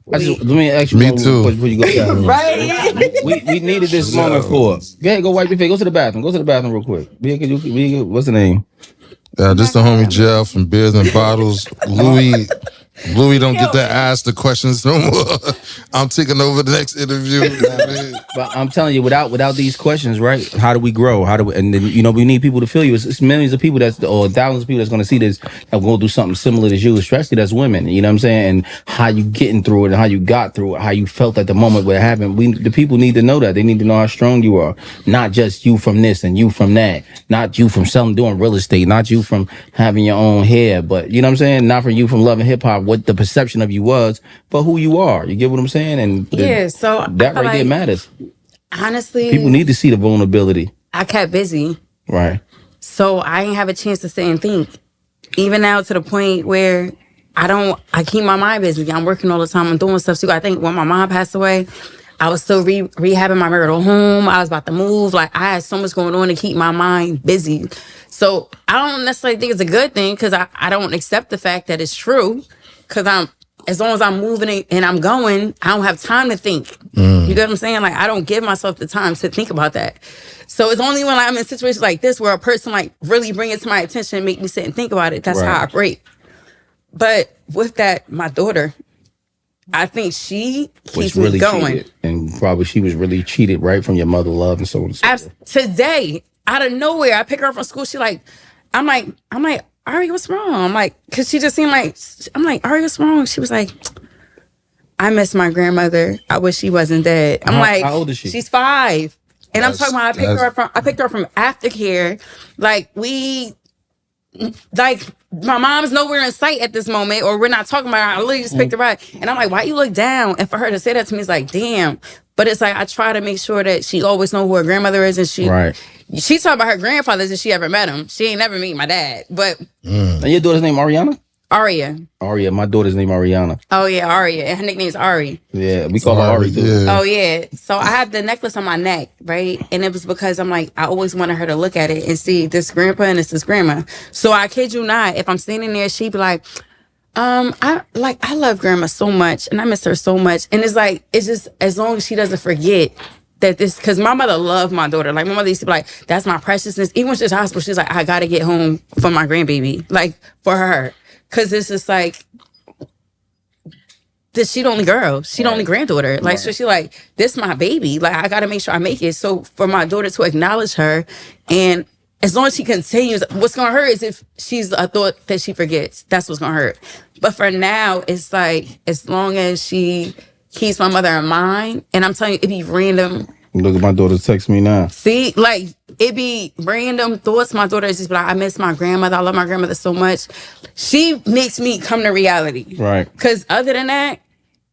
Let me ask you. Me too. Before you go down. Right? we needed this moment for. Go ahead, go wipe your face. Go to the bathroom. Go to the bathroom real quick. What's the name? This the homie Jeff from Beers and Bottles. Louis don't get to ask the questions no more. I'm taking over the next interview. But I'm telling you, without these questions, right? How do we grow? And then, we need people to feel you. It's millions of people or thousands of people that's going to see this that will go through something similar to you, especially that's women. You know what I'm saying? And how you getting through it and how you got through it, how you felt at the moment where it happened. The people need to know that. They need to know how strong you are. Not just you from this and you from that. Not you from doing real estate. Not you from having your own hair. But you know what I'm saying? Not from you from loving hip hop. What the perception of you was, but who you are. You get what I'm saying? And so that right there matters. Honestly, people need to see the vulnerability. I kept busy. Right. So I didn't have a chance to sit and think. Even now to the point where I keep my mind busy. I'm working all the time. I'm doing stuff too. I think when my mom passed away, I was still rehabbing my marital home. I was about to move. Like, I had so much going on to keep my mind busy. So I don't necessarily think it's a good thing because I don't accept the fact that it's true. Because as long as I'm moving and I'm going, I don't have time to think. You get what I'm saying? Like, I don't give myself the time to think about that. So it's only when I'm in situations like this where a person like really bring it to my attention and make me sit and think about it. That's how I break. But with that, my daughter, I think she keeps me going. Cheated. And probably she was really cheated, right, from your mother love and so on and so forth. Today, out of nowhere, I pick her up from school. I'm like, Ari, what's wrong? I'm like, because she just seemed like, I'm like, Ari, what's wrong? She was like, I miss my grandmother. I wish she wasn't dead. I'm like, how old is she? She's 5. And I'm talking about, I picked her up from aftercare. Like, my mom's nowhere in sight at this moment, or we're not talking about her. I literally just picked her up. And I'm like, why you look down? And for her to say that to me is like, damn. But it's like, I try to make sure that she always know who her grandmother is. And she talk about her grandfathers if she ever met him. She ain't never meet my dad. But And your daughter's name Ariana? Aria. My daughter's name Ariana. Oh yeah, Aria. And her nickname's Ari. Yeah, we call her Ari too. Yeah. Oh yeah. So I have the necklace on my neck, right? And it was because I'm like, I always wanted her to look at it and see this grandpa and this is grandma. So I kid you not, if I'm standing there, she'd be like, I love grandma so much and I miss her so much. And it's just as long as she doesn't forget that this, because my mother loved my daughter. Like, my mother used to be like, that's my preciousness. Even when she's in the hospital, she's like, I gotta get home for my grandbaby, like, for her. Because it's just like, she the only girl. She the only granddaughter. Like, so she like, this my baby. Like, I gotta make sure I make it. So for my daughter to acknowledge her, and as long as she continues, what's gonna hurt is if she's a thought that she forgets. That's what's gonna hurt. But for now, it's like, as long as she keeps my mother in mind, and I'm telling you, it be random. Look at my daughter text me now. See, like, it be random thoughts. My daughter is just like, I miss my grandmother. I love my grandmother so much. She makes me come to reality. Right. Because other than that,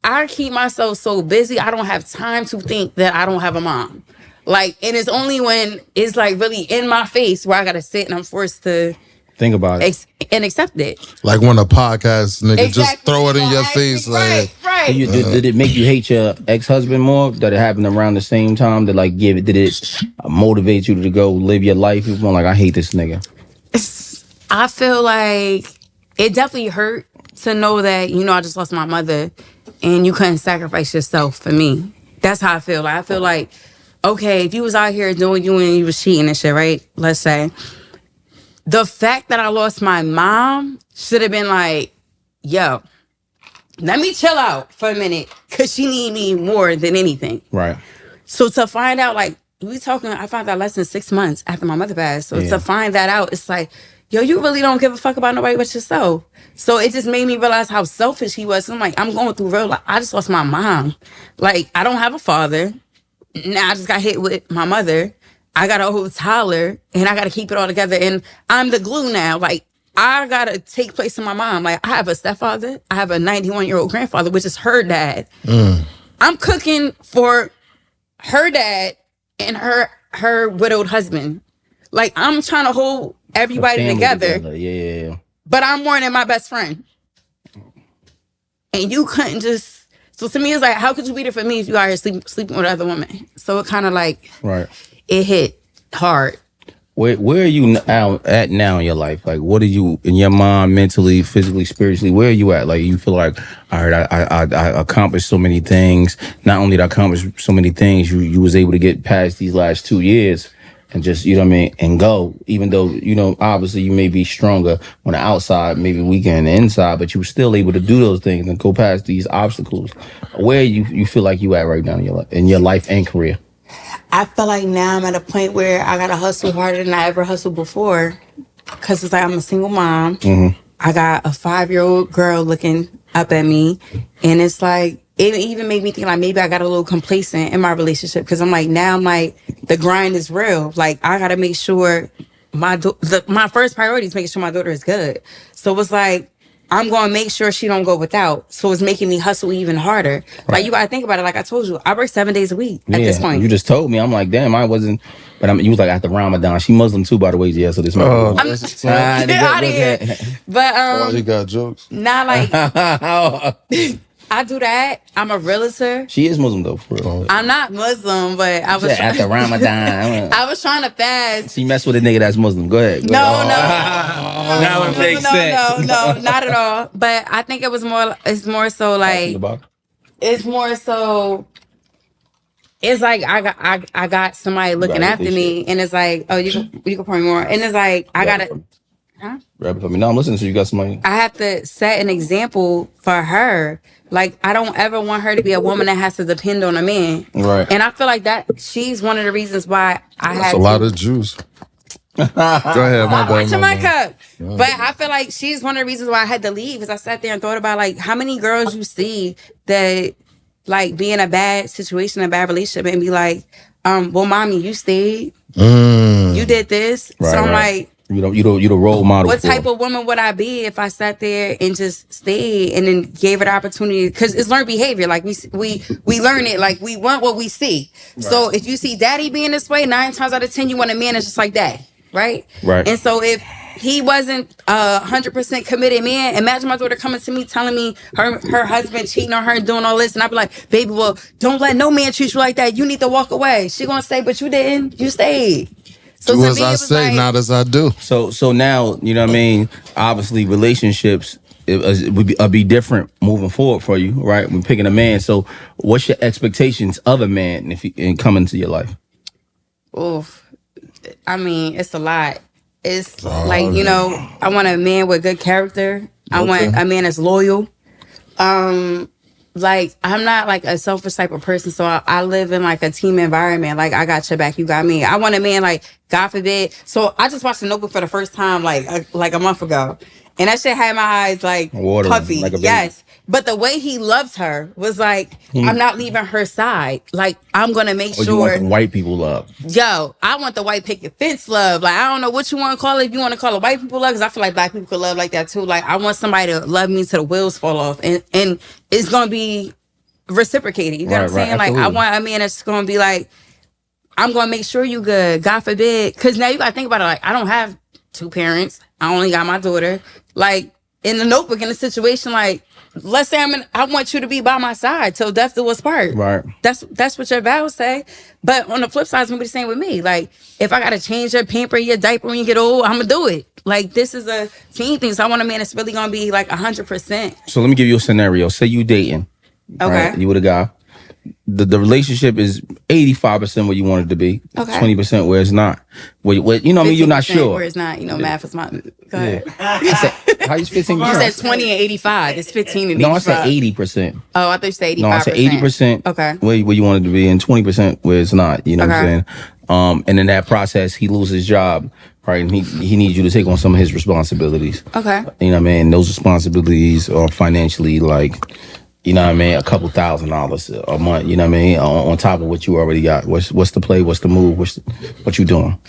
I keep myself so busy, I don't have time to think that I don't have a mom. Like, and it's only when it's like really in my face where I got to sit and I'm forced to think about it and accept it. Like when a podcast nigga just throw it in your face. Like, right. Did it make you hate your ex-husband more? That it happened around the same time? That like did it motivate you to go live your life? You more like, I hate this nigga. I feel like it definitely hurt to know that, I just lost my mother and you couldn't sacrifice yourself for me. That's how I feel. Like, I feel like, okay, if you was out here doing you and you was cheating and shit, right? Let's say. The fact that I lost my mom should have been like, yo, let me chill out for a minute because she need me more than anything. Right. So to find out, like, I found out less than 6 months after my mother passed. So to find that out, it's like, yo, you really don't give a fuck about nobody but yourself. So it just made me realize how selfish he was. I'm like, I'm going through real life. I just lost my mom. Like, I don't have a father. Now I just got hit with my mother. I got a whole toddler, and I got to keep it all together. And I'm the glue now. Like, I got to take place in my mom. Like, I have a stepfather. I have a 91-year-old grandfather, which is her dad. I'm cooking for her dad and her widowed husband. Like, I'm trying to hold everybody together. Yeah. But I'm more than my best friend. And you couldn't just... So to me, it's like, how could you be there for me if you out here sleeping with other women? So it kind of like... Right. It hit hard. Where are you at now in your life? Like, what are you in your mind, mentally, physically, spiritually? Where are you at? Like, you feel like, all right, I accomplished so many things. Not only did I accomplish so many things, you was able to get past these last 2 years and just, you know what I mean, and go. Even though, you know, obviously you may be stronger on the outside, maybe weaker on the inside, but you were still able to do those things and go past these obstacles. Where you feel like you at right now in your life and career? I feel like now I'm at a point where I gotta hustle harder than I ever hustled before. Cause it's like I'm a single mom. I got a 5-year-old girl looking up at me. And it's like, it even made me think like maybe I got a little complacent in my relationship. Cause I'm like, now I'm like, the grind is real. Like, I gotta make sure my first priority is making sure my daughter is good. So it's like, I'm going to make sure she don't go without. So it's making me hustle even harder. Right. Like, you got to think about it. Like I told you, I work 7 days a week at this point. You just told me. I'm like, damn, I wasn't. But you was like, after Ramadan. She Muslim too, by the way. Yeah, so this might I'm get out of here. But, you got jokes? Not like... I do that. I'm a realtor. She is Muslim though, for real. I'm not Muslim, but I was after Ramadan. I was trying to fast. She messed with a nigga that's Muslim. Go ahead. No, now it makes sense. No, not at all. But I think it was more. It's more so like. It's more so. It's like I got somebody looking after me, and it's like, oh, you can pour me more, and it's like I gotta. Huh? Grab it for me. No, I'm listening. So you got somebody. I have to set an example for her. Like, I don't ever want her to be a woman that has to depend on a man. Right. And I feel like that she's one of the reasons why That's a lot of juice. Go ahead, my cup. But I feel like she's one of the reasons why I had to leave, because I sat there and thought about like how many girls you see that like be in a bad situation, a bad relationship, and be like, well, mommy, you stayed, you did this. Right, so I'm like, you the role model. What type of woman would I be if I sat there and just stayed and then gave her the opportunity? Because it's learned behavior. Like we learn it. Like we want what we see. Right. So if you see daddy being this way, 9 times out of 10 you want a man that's just like that, right? Right. And so if he wasn't 100% committed man, imagine my daughter coming to me telling me her husband cheating on her and doing all this, and I'd be like, baby, well, don't let no man treat you like that. You need to walk away. She gonna say, but you didn't. You stayed. So do as I say, like, not as I do. So now, you know what I mean? Obviously, relationships would be different moving forward for you, right? When picking a man. So what's your expectations of a man in coming to your life? Oof. I mean, it's a lot. It's like, you know, I want a man with good character. I want a man that's loyal. Like, I'm not like a selfish type of person, so I live in like a team environment. Like, I got your back, you got me. I want a man, like, God forbid. So I just watched The Notebook for the first time like a month ago, and that shit had my eyes like watering, puffy. Like yes, but the way he loved her was like, I'm not leaving her side. Like, I'm gonna make sure. You want the white people love? Yo, I want the white picket fence love. Like, I don't know what you want to call it. If you want to call it white people love, because I feel like black people could love like that too. Like, I want somebody to love me till the wheels fall off, and it's gonna be reciprocated. You know what I'm saying? Like, I want a man that's gonna be like, I'm gonna make sure you good. God forbid, because now you gotta think about it. Like, I don't have 2 parents. I only got my daughter. Like, in The Notebook, in a situation like, let's say I want you to be by my side till death do us part. Right. That's what your vows say. But on the flip side, it's gonna be the same with me. Like, if I gotta change your pamper, your diaper when you get old, I'm gonna do it. Like, this is a team thing. So I want a man that's really gonna be like 100%. So let me give you a scenario. Say you dating. Okay. Right? You with a guy. the relationship is 85% where you want it to be. Okay. 20% where it's not. Where you know what I mean? You're not sure. Where it's not, math is my. Go ahead. How you 15? You said 20 and 85. It's 15 and 85. No, I said 80%. Oh, I thought you said 85%. No, I said 80%. Okay. Where you want it to be, and 20% where it's not. You know what I'm saying? And in that process, he loses his job, right? And he needs you to take on some of his responsibilities. Okay. You know what I mean? Those responsibilities are financially like, you know what I mean, a couple $1,000s a month. You know what I mean? On top of what you already got. What's the play? What's the move? What you doing?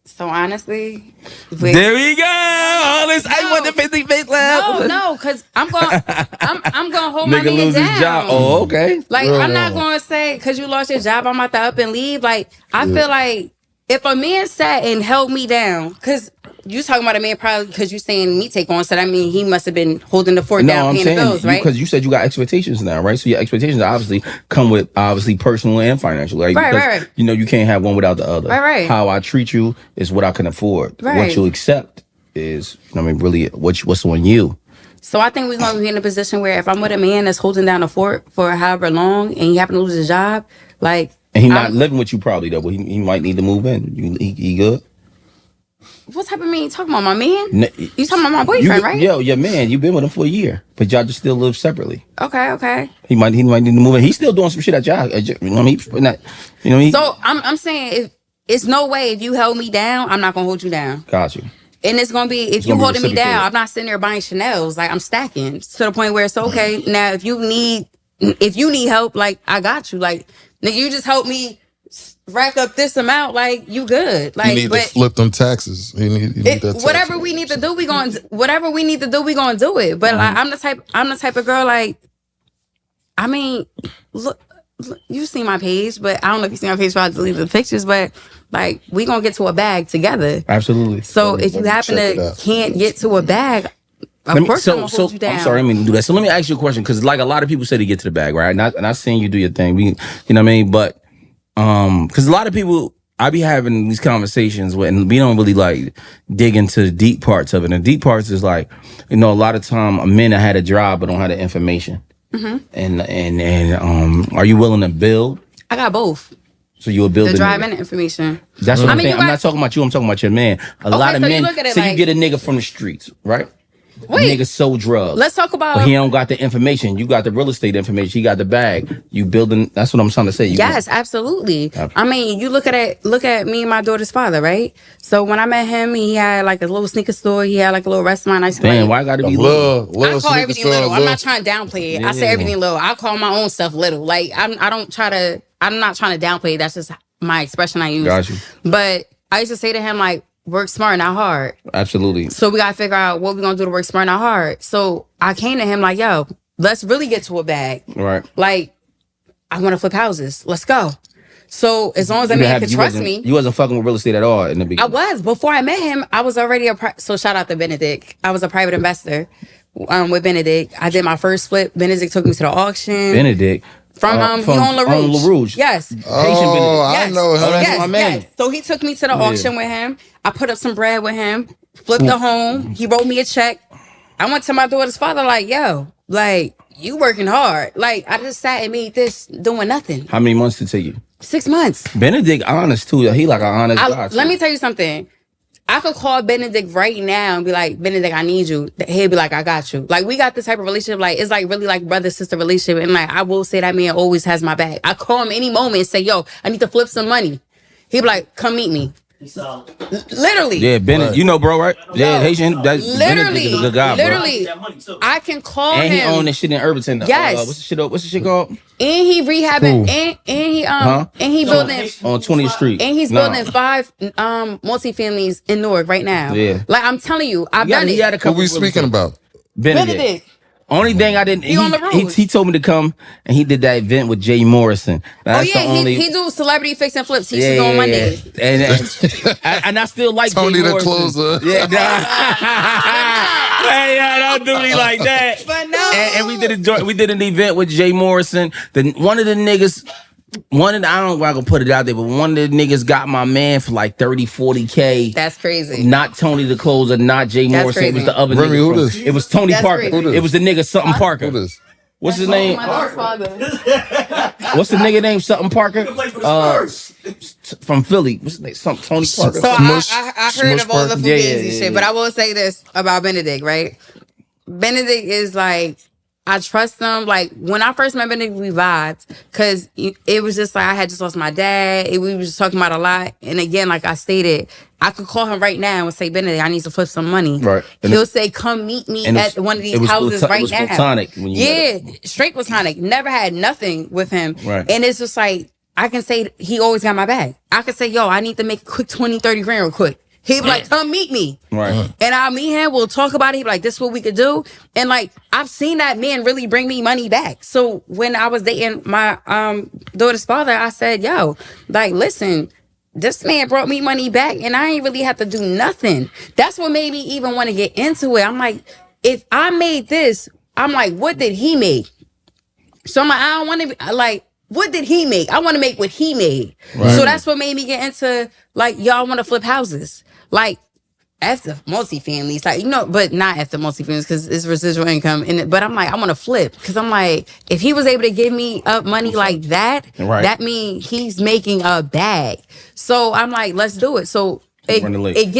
So honestly, there we go. All this I want the 50 face left. No, because I'm going to hold my Nigga man lose down. his job. Oh, okay. Like I'm not going to say because you lost your job, I'm about to up and leave. Like I feel like if a man sat and held me down, because you talking about a man probably because you saying me take on, so that mean he must have been holding the fort down, paying the bills, right? Because you said you got expectations now, right? So your expectations obviously come with personal and financial, right? Right. You know you can't have one without the other. Right. How I treat you is what I can afford. Right. What you accept is, I mean, really what's on you. So I think we're going to be in a position where if I'm with a man that's holding down the fort for however long and he happen to lose his job, like. And he's not living with you probably though, but he might need to move in. He good? What type of man you talking about? My man? You talking about my boyfriend, right? Yo, your man, you've been with him for a year, but y'all just still live separately. Okay. He might need to move in. He's still doing some shit at y'all. You know what I mean? So I'm saying if it's no way if you held me down, I'm not gonna hold you down. Got you. And it's gonna be if you holding me down, I'm not sitting there buying Chanel's. Like I'm stacking to the point where it's okay. Now if you need help, like I got you. Like nigga, you just help me rack up this amount, like you good. Like you need to flip them taxes. You need that whatever we need to do, we gonna do it. But like, I'm the type of girl, like, I mean, look, you see my page, but I don't know if you see my page, so I delete the pictures, but like we gonna get to a bag together. Absolutely. So if you happen to can't get to a bag, of course I'm gonna hold you down. I'm sorry, I didn't mean to do that. So let me ask you a question, because like a lot of people say to get to the bag, right? Not saying you do your thing, you know what I mean? But because a lot of people, I be having these conversations with, and we don't really like dig into the deep parts of it. And the deep parts is like, you know, a lot of time a men that had a job but don't have the information. Mm-hmm. And are you willing to build? I got both. So you will build the drive and the information. That's what I'm saying. I'm not talking about you. I'm talking about your man. A lot of men. Say you get a nigga from the streets, right? Wait, nigga sold drugs. Let's talk about. But he don't got the information. You got the real estate information. He got the bag. You building. That's what I'm trying to say. Yes, absolutely. I mean, you look at it. Look at me and my daughter's father, right? So when I met him, he had like a little sneaker store. He had like a little restaurant. Damn, why gotta be little? I call everything little. I'm not trying to downplay it. Yeah. I say everything little. I call my own stuff little. Like I'm not trying to downplay it. That's just my expression I use. Got you. But I used to say to him like, work smart, not hard. Absolutely. So we gotta figure out what we're gonna do to work smart, not hard. So I came to him like, yo, let's really get to a bag. Right. Like, I wanna flip houses. Let's go. So as long as that man could trust me. You wasn't fucking with real estate at all in the beginning. I was. Before I met him, I was already so shout out to Benedict. I was a private investor with Benedict. I did my first flip. Benedict took me to the auction. Benedict. From LaRouge. Yes. Oh, yes. I know him. That's my man. Yes. So he took me to the auction with him. I put up some bread with him. Flipped the home. He wrote me a check. I went to my daughter's father like, yo, like, you working hard. Like, I just sat and made this doing nothing. How many months did it take you? 6 months. Benedict honest too. He like an honest guy. Let me tell you something. I could call Benedict right now and be like, Benedict, I need you. He'll be like, I got you. Like, we got this type of relationship. Like, it's like really like brother-sister relationship. And like, I will say that man always has my back. I call him any moment and say, yo, I need to flip some money. He'll be like, come meet me. Literally. Yeah, Benedict. You know, bro, right? Yeah, Haitian. Literally. Is a good guy, literally. Bro. I can call him. And he owned this shit in Irvington. Yes. What's the shit called? And he rehabbing. And he building on 20th Street. And he's building 5 multi-families in Newark right now. Yeah. Like I'm telling you, I've done it. Who we speaking about? Benedict. Only thing I didn't. He told me to come and he did that event with Jay Morrison. That's he do celebrity fix and flips. He's on Mondays. And I still like Tony Jay the Morrison. closer. Yeah, don't do me like that. But no. And we did an event with Jay Morrison. One of the niggas. I don't know if I can put it out there, but one of the niggas got my man for like 30, 40K. That's crazy. Not Tony the Closer, not Jay Morrison. It was the other Remy, nigga. who this? It was Tony Parker. It was the nigga something Parker. Who this? What's his name? My father. What's the nigga name? Something Parker? From Philly. What's his name? Something Tony Parker. So Smush- I heard of all the Smush fugazi shit, but I will say this about Benedict, right? Benedict is like, I trust him. Like, when I first met Benedict, we vibed. Because it was just like, I had just lost my dad. We was just talking about a lot. And again, like I stated, I could call him right now and say, Benedict, I need to flip some money. Right. And He'll say, come meet me at one of these houses right now. It was platonic when you met him. Straight platonic. Never had nothing with him. Right. And it's just like, I can say he always got my back. I could say, yo, I need to make a quick 20, 30 grand real quick. He'd be like, come meet me. Right. And I'll meet him. We'll talk about it. He'd be like, this is what we could do. And like, I've seen that man really bring me money back. So when I was dating my daughter's father, I said, yo, like, listen, this man brought me money back and I ain't really have to do nothing. That's what made me even want to get into it. I'm like, if I made this, I'm like, what did he make? So I'm like, I don't want to be like, what did he make? I want to make what he made. Right. So that's what made me get into, like, y'all want to flip houses. Like, after multifamilies, like, you know, but not after multifamilies because it's residual income. But I'm like, I want to flip because I'm like, if he was able to give me up money like that, that means he's making a bag. So I'm like, let's do it. So it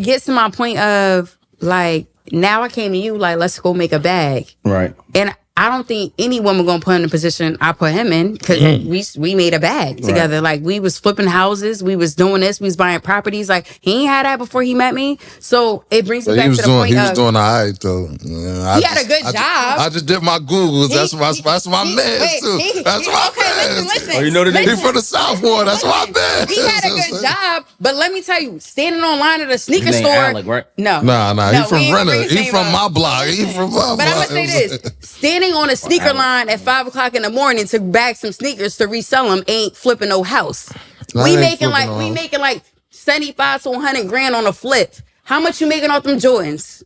gets to my point of like, now I came to you like, let's go make a bag. Right. And I don't think any woman gonna put him in the position I put him in because we made a bag together. Right. Like we was flipping houses, we was doing this, we was buying properties. Like he ain't had that before he met me. So it brings me back to the point he was doing all right though. Yeah, he had a good job. I just did my Googles. That's my man too. That's my man. Listen. Oh, you know the name? He from the South Ward. That's my man. He had a good job, but let me tell you, standing online at a sneaker store. Alec, right? No. He from Renner. He from my block. He from my block. But I'm gonna say this: standing on a sneaker line at 5 o'clock in the morning to bag some sneakers to resell them ain't flipping no house. We making like 75 to 100 grand on a flip. How much you making off them Jordans?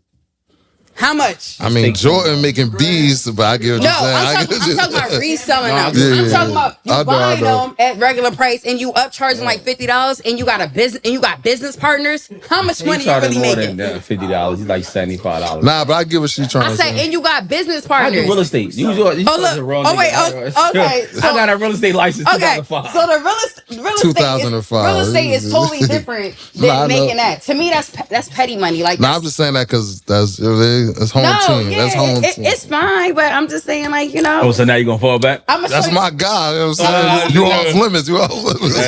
How much? I mean, Jordan making bees, but I give. No, I'm talking about reselling them. I'm talking about you buying them at regular price and you upcharging like $50 and you got a business and you got business partners. How much money you really making? $50. He's like $75. Nah, but I get what she's trying to say. And you got business partners. I do real estate. Okay. So, I got a real estate license. Okay, so the real 2005 is totally different than making that. To me, that's petty money. Like, I'm just saying that because that's home team. Yeah, that's home team. It's fine, but I'm just saying, like, you know. Oh, so now you're gonna fall back? That's my guy. You know what I'm saying? You off limits. You off limits.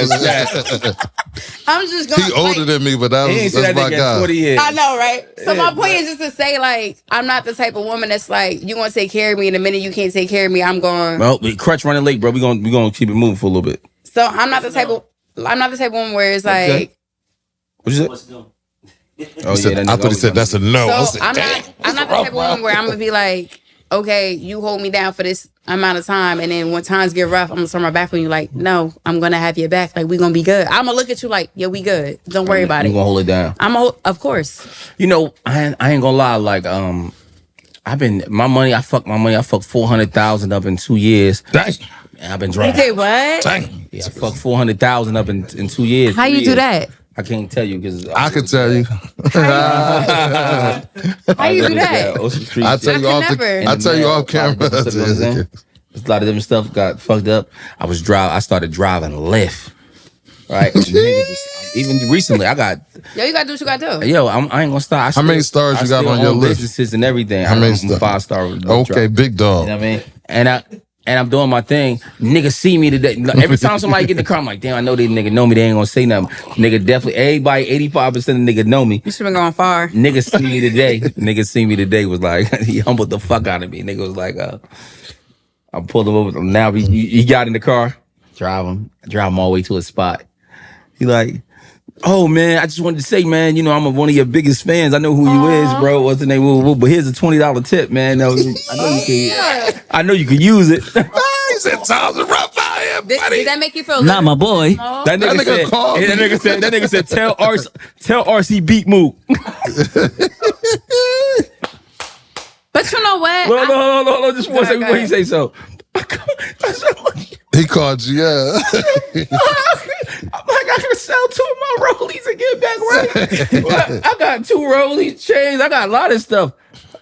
I'm just going. He older than me, but that's my guy. 40 years. I know, right? So my point is just to say, like, I'm not the type of woman that's like, you gonna take care of me, and the minute you can't take care of me, I'm going. Well, crutch running late, bro. We gonna keep it moving for a little bit. So I'm not the type of woman where it's like. What you say? Oh, yeah, I thought he said that's a no. So I'm not the type of woman where I'm gonna be like, okay, you hold me down for this amount of time, and then when times get rough, I'm gonna turn my back on you. Like, no, I'm gonna have your back. Like, we gonna be good. I'm gonna look at you like, yo, we good. Don't worry about it. You gonna hold it down? Of course. You know, I ain't gonna lie. Like, I fucked 400,000 up in 2 years. Dang. I've been driving. You did what? Dang. Yeah, I fucked 400,000 up in 2 years. How you do that? I can't tell you because I could tell you. How you do that? I tell you off camera. There's a lot of different stuff got fucked up. I started driving Lyft. Right. Even recently, I got. Yo, you gotta do what you gotta do. Yo, I ain't gonna stop. How many stars you got on your list? Businesses and everything. How many stars? 5-star. Okay, big dog. You know what I mean? And I'm doing my thing. Niggas see me today. Every time somebody get in the car, I'm like, damn, I know they nigga know me. They ain't gonna say nothing. Nigga definitely, everybody, 85% of nigga know me. You should been going far. Niggas see me today. Niggas see me today was like, he humbled the fuck out of me. Nigga was like, I pulled him over. Now he got in the car, drive him all the way to a spot. He like, oh man, I just wanted to say, man, you know, I'm one of your biggest fans. I know who you is, bro. What's the name? But here's a $20 tip, man. I know you can use it. He said, "Times are rough out here, buddy." Did that make you feel? Not my boy. That nigga said, tell RC beat move. But you know what? No. Just one second before you say so. He called you, yeah. I'm like, I can sell 2 of my rollies and get back right. I got 2 rollies, chains. I got a lot of stuff.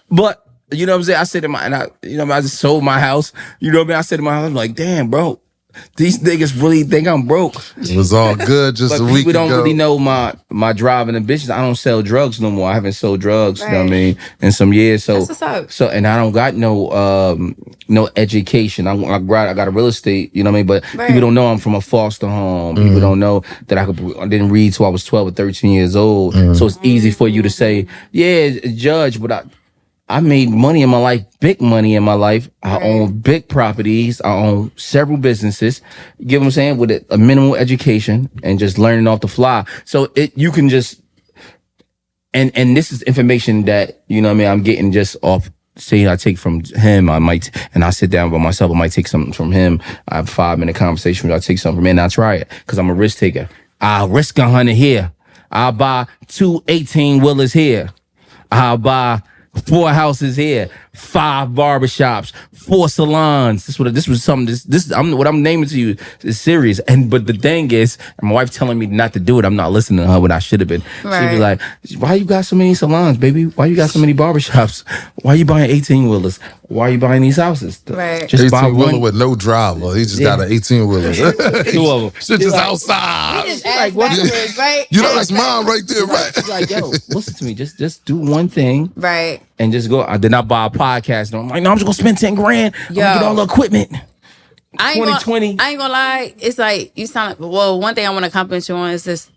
But You know what I'm saying? I said to I just sold my house. You know what I mean? I said to my house, I'm like, damn, bro, these niggas really think I'm broke. It was all good just but a week ago. People don't really know my drive and ambitions. I don't sell drugs no more. I haven't sold drugs, you know what I mean, in some years. So, that's what's up. So, and I don't got no education. I got a real estate, you know what I mean? But people don't know I'm from a foster home. People don't know that I didn't read till I was 12 or 13 years old. So it's easy for you to say, yeah, judge, but I made money in my life, big money in my life. I own big properties. I own several businesses. You get what I'm saying? With a minimal education and just learning off the fly. So you can just, and this is information that, you know what I mean, I'm getting just off, say I take from him, and I sit down by myself, I might take something from him. I have a 5-minute conversation, I take something from him and I try it because I'm a risk taker. I'll risk 100 here. I'll buy 2 18-wheelers here. I'll buy 4 houses here, 5 barbershops, 4 salons. This was something. What I'm naming to you is serious. But the thing is, my wife telling me not to do it. I'm not listening to her when I should have been. She'd be like, "Why you got so many salons, baby? Why you got so many barbershops? Why you buying 18-wheelers? Why you buying these houses? Just 18-wheeler with no driver. He just got an 18-wheeler. 2 of them. Shit just outside. Just like, right? You know that's mine right there, right? She's like, yo, listen to me. Just do one thing, right? And just go. I did not buy a podcast. And I'm like, no, I'm just gonna spend 10 grand. I'm gonna get all the equipment. 2020. I ain't gonna lie. It's like you sound like. Well, one thing I want to compliment you on is just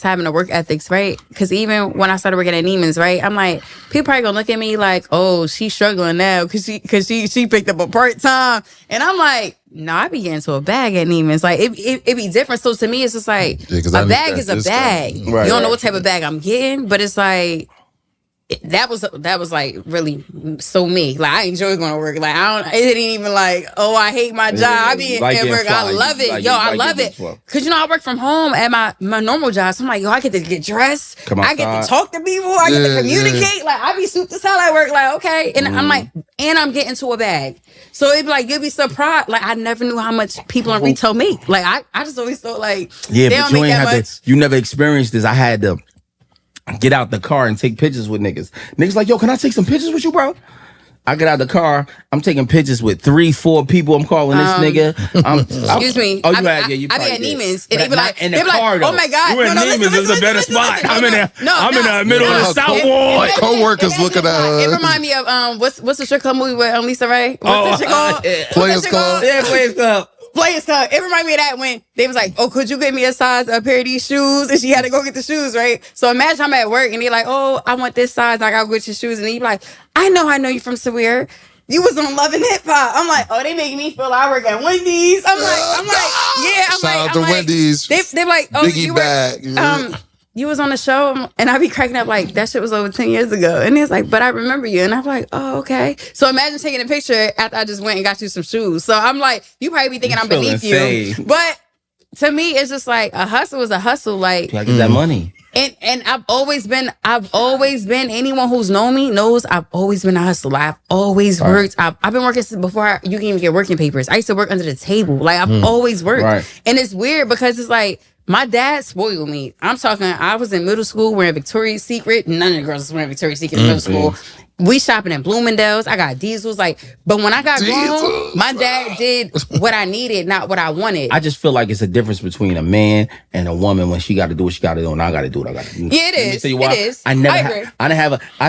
having the work ethics, right? Because even when I started working at Neiman's, right, I'm like, people probably gonna look at me like, oh, she's struggling now because she picked up a part-time, and I'm like, no, I be getting to a bag at Neiman's. Like it be different. So to me, it's just like a bag is a bag. You don't know what type of bag I'm getting, but it's like. That was like really so me. Like I enjoy going to work. Like it ain't even like, oh, I hate my job. I be at work. I love it. I love it. Cause I work from home at my normal job. So I'm like, I get to get dressed. I get to talk to people. I get to communicate. Yeah. Like I be super as hell at work. Like, okay. And I'm like, and I'm getting to a bag. So it'd be like, you'll be surprised. Like I never knew how much people in retail make. Like I just always thought like, they don't make that much. You never experienced this. I had to get out the car and take pictures with niggas. Niggas like, yo, can I take some pictures with you, bro? I get out the car. I'm taking pictures with 3-4 people. I'm calling this nigga. Excuse me. Oh, I be at Neiman's, and they be like, oh my god, you in Neiman's is a better spot. I'm in there. I'm in the middle of the South Ward. Co-workers looking at her. It remind me of what's the strip club movie with Lisa Ray? What's the shit called? Players Club. Yeah, Players Club. Players Club. It reminded me of that when they was like, oh, could you get me a pair of these shoes? And she had to go get the shoes, right? So imagine I'm at work and they're like, oh, I want this size. I gotta go get your shoes. And he be like, I know you from Sawyer. You was on Love and Hip Hop. I'm like, oh, they making me feel like I work at Wendy's. I'm like, shout out to Wendy's. They're like, oh, Biggie bag. You was on the show, and I be cracking up like that shit was over 10 years ago. And it's like, but I remember you. And I'm like, oh, okay. So imagine taking a picture after I just went and got you some shoes. So I'm like, you probably be thinking I'm beneath you. But to me, it's just like a hustle is a hustle. Like is that money? And I've always been anyone who's known me knows I've always been a hustler. I've always worked. I've been working since before you can even get working papers. I used to work under the table. Like I've always worked. Right. And it's weird because it's like, my dad spoiled me. I'm talking, I was in middle school wearing Victoria's Secret. None of the girls was wearing Victoria's Secret in middle school. We shopping at Bloomingdale's. I got Diesels. But when I got grown, my dad did what I needed, not what I wanted. I just feel like it's a difference between a man and a woman when she got to do what she got to do and I got to do what I got to do. Yeah, it is. It is. I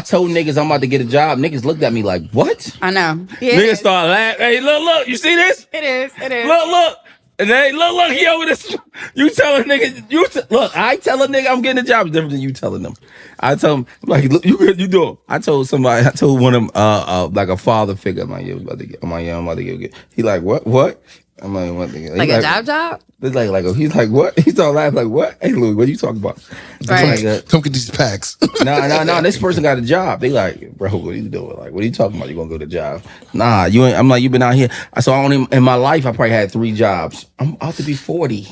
told niggas I'm about to get a job. Niggas looked at me like, what? I know. Yeah, niggas started laughing. Hey, look, you see this? It is. Look. And then look, he over this. You tell a nigga, look, I tell a nigga I'm getting a job is different than you telling them. I tell him, like, look, you do it. I told one of them, like a father figure, I'm like, I'm about to get. He like, what? I'm like, what? Like a job? It's like he's like, what? He's all laughing like, what? Hey, Louis, what are you talking about? Right. Like, come get these packs. No. This person got a job. They like, bro, what are you doing? Like, what are you talking about? You gonna go to job? Nah, you ain't. I'm like, you been out here. So in my life, I probably had 3 jobs. I'm about to be 40.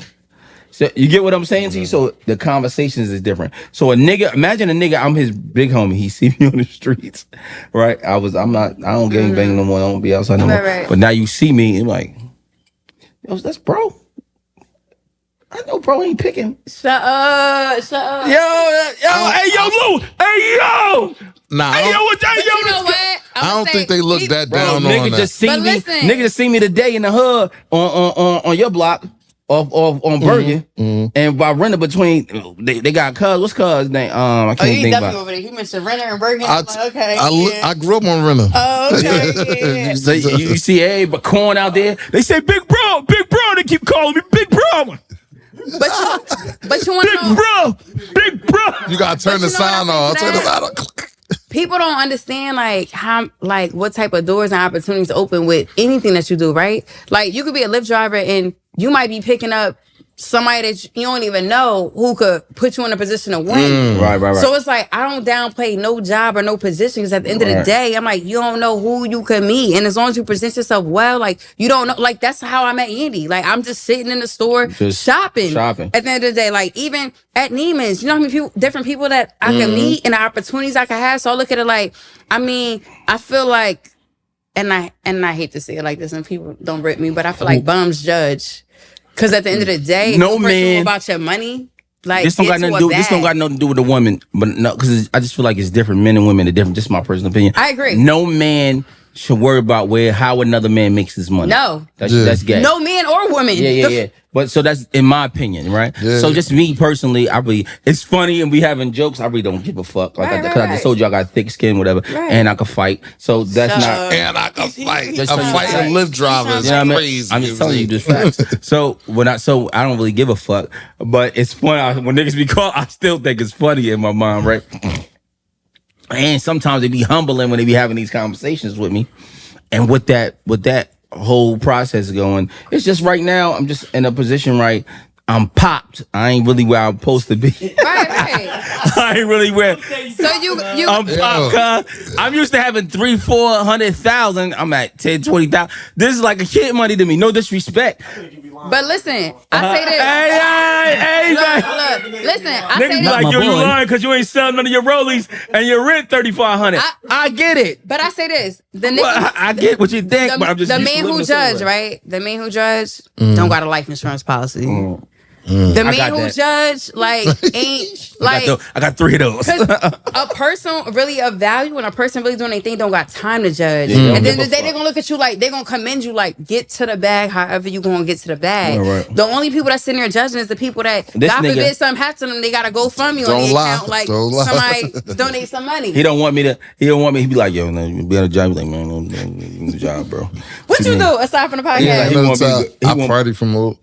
So you get what I'm saying to you? So the conversations is different. So imagine a nigga, I'm his big homie. He see me on the streets, right? I don't gang bang no more. I don't be outside no more. Right. But now you see me, and like, yo, that's bro. I know bro ain't picking. Shut up. Yo, hey, yo, Lou. Hey, yo. Nah, Hey, yo, But you know what? I don't think they look that Bro, down nigga on just that. see me. Nigga just see me today in the hood on your block on Bergen, and by Renner between they got cuz. What's cuz name? I can't think about. Over there. He mentioned Renner and Bergen. I grew up on Renner. Oh, okay. Yeah. So you see, hey, but corn out there. They say big bro. They keep calling me big bro. But you want to know, big bro. You gotta turn the sign off. Turn the sign off. people don't understand what type of doors and opportunities open with anything that you do, right? Like you could be a Lyft driver and you might be picking up somebody that you don't even know who could put you in a position to win. Right. So it's like, I don't downplay no job or no position because at the end of the day, I'm like, you don't know who you could meet. And as long as you present yourself well, like you don't know, like that's how I met Andy. Like I'm just sitting in the store just shopping. At the end of the day, like even at Neiman's, you know how many different people that I can meet and the opportunities I can have. So I look at it like, I mean, I feel like, and I hate to say it like this and people don't rip me, but I feel like bums judge. Because at the end of the day, no man about your money. Like this don't got nothing to do. This don't got nothing to do with the woman, but no, because I just feel like it's different. Men and women are different. Just my personal opinion. I agree. No man should worry about how another man makes his money. No, that's gay. No man or woman. Yeah. But so that's in my opinion, right? Yeah. So just me personally, it's funny and we having jokes. I really don't give a fuck. Like I just told you, I got thick skin, whatever, and I can fight. So that's not. And I can fight. Just A fighting Lyft driver is crazy. I'm just telling you this facts. So I don't really give a fuck. But it's funny when niggas be called. I still think it's funny in my mind, right? And sometimes they be humbling when they be having these conversations with me. And with that whole process going, it's just right now I'm just in a position, right? I'm popped. I ain't really where I'm supposed to be. Right. I ain't really where. So you I'm popped, cuz. I'm used to having 300,000-400,000. I'm at 10,000-20,000. This is like a kid money to me. No disrespect. But listen, I say this. Hey, look, listen, I niggas say be this. like, you lying because you ain't selling none of your rollies and your rent $3,500. I get it. But I say this. The nigga, well, I get what you think, but I'm just the man who judge, right? The man who judge don't got a life insurance policy. The man who judge, like, ain't like I got 3 of those. A person really of value and a person really doing anything don't got time to judge. And then the day they're gonna look at you like they're gonna commend you, like, get to the bag however you gonna get to the bag. Right. The only people that sitting there judging is the people that God forbid something happens to them, they gotta go from you on the account, like somebody donate some money. He don't want me. He be like, yo, no, you be on a job. He's like, man, no, the job, bro. What you do aside from the podcast? I party from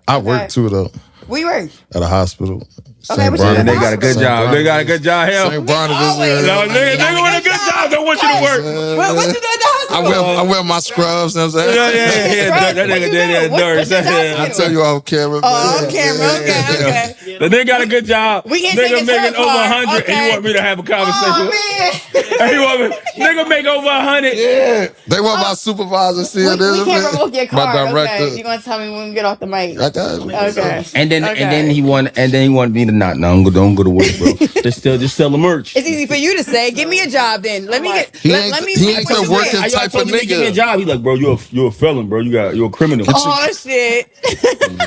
I work too though. We work at a hospital. Okay, they got a good job. They got a good job here. St. Barnabas. No, nigga with a good job. Don't want you to work. What you do at the hospital? I wear my scrubs. You know what I'm saying? Yeah. That nigga did that. I tell you off camera. Off camera. Okay. The nigga got a good job. We can't nigga take making over 100, and he want me to have a conversation. Nigga make over 100. Yeah. They want my supervisor. See we can't revoke your card. My director. Okay. You gonna tell me when we get off the mic? Okay. And then he wanted me to not. No, don't go to work, bro. just sell the merch. It's easy for you to say. Give me a job then. Let me get. He ain't the working type of nigga. Give me a job. He's like, bro, you're a felon, bro. You're a criminal. Oh shit.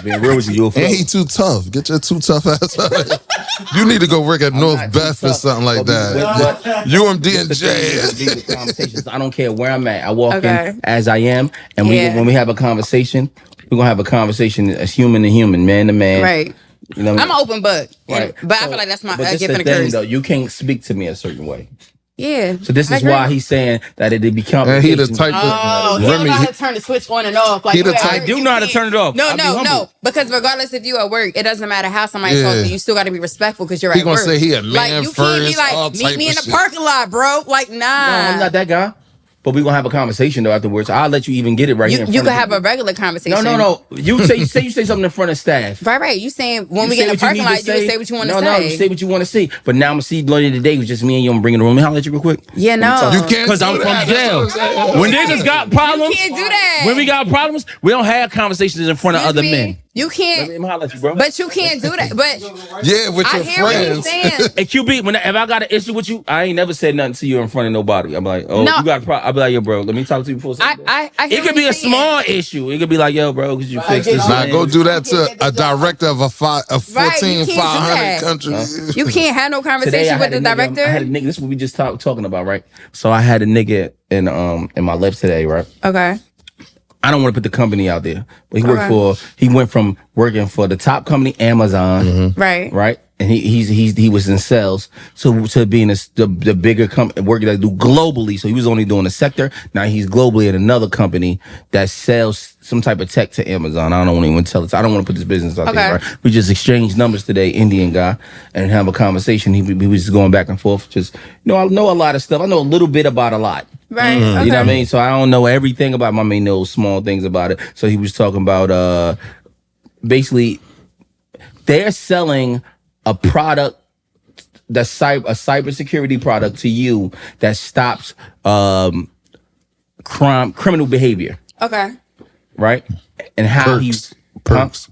Being real with you, you're a felon. And he too tough. Get your too tough ass out. You need to go work at North Beth or something like that. UMD and J. I don't care where I'm at. I walk in as I am, and when we have a conversation, we're gonna have a conversation as human to human, man to man. Right. You know what I'm an open book, right? But I feel like that's my gift and a curse. Though you can't speak to me a certain way. Yeah. So this is why he's saying that it become. And he the type of he don't know how to turn the switch on and off. Like I do know how to turn it off. No. Because regardless if you at work, it doesn't matter how somebody talks to you. You still got to be respectful because you're at work. He gonna say he a man like, you first. Can't be like, meet me in the parking lot, bro. Like, nah. No, I'm not that guy. But we're gonna have a conversation though afterwards. I'll let you even get it right here. You can have a regular conversation. No. You say something in front of staff. Right. You saying when we get in the parking lot, you can say what you want to say. No, you say what you want to say. But now I'm gonna see bloody today was just me and you. I'm bringing the room. I'll let you real quick. Yeah, no. You can't because I'm from jail. When niggas got problems, you can't do that. When we got problems, we don't have conversations in front of other men. You can't. Let me holler at you, bro. But you can't do that. But Yeah, with I your hear what you're friends. saying. Hey, QB, if I got an issue with you, I ain't never said nothing to you in front of nobody. I'm like, oh, No. you got a problem. I'll be like, yo, bro, let me talk to you before. I hear It could what be you're a saying. small issue. It could be like, yo, bro, could you fix this? Nah, thing? go do that to a director of a Right, you 14, can't do 500 that. countries. You can't have no Today conversation I with had the a nigga. director. I had a nigga. This is what we just talking about, right? So I had a nigga in my lips today, right? Okay. I don't want to put the company out there, but he went from working for the top company, Amazon, right? And he was in sales to being the bigger company, working that do globally. So he was only doing a sector. Now he's globally at another company that sells some type of tech to Amazon. I don't want to even tell it. I don't want to put this business out there, right? We just exchanged numbers today, Indian guy, and have a conversation. He was just going back and forth. Just, I know a lot of stuff. I know a little bit about a lot. Right. You know what I mean? So I don't know everything about my main know small things about it. So he was talking about basically they're selling a product that's a cybersecurity product to you that stops criminal behavior. Okay. Right? And how he's Perks.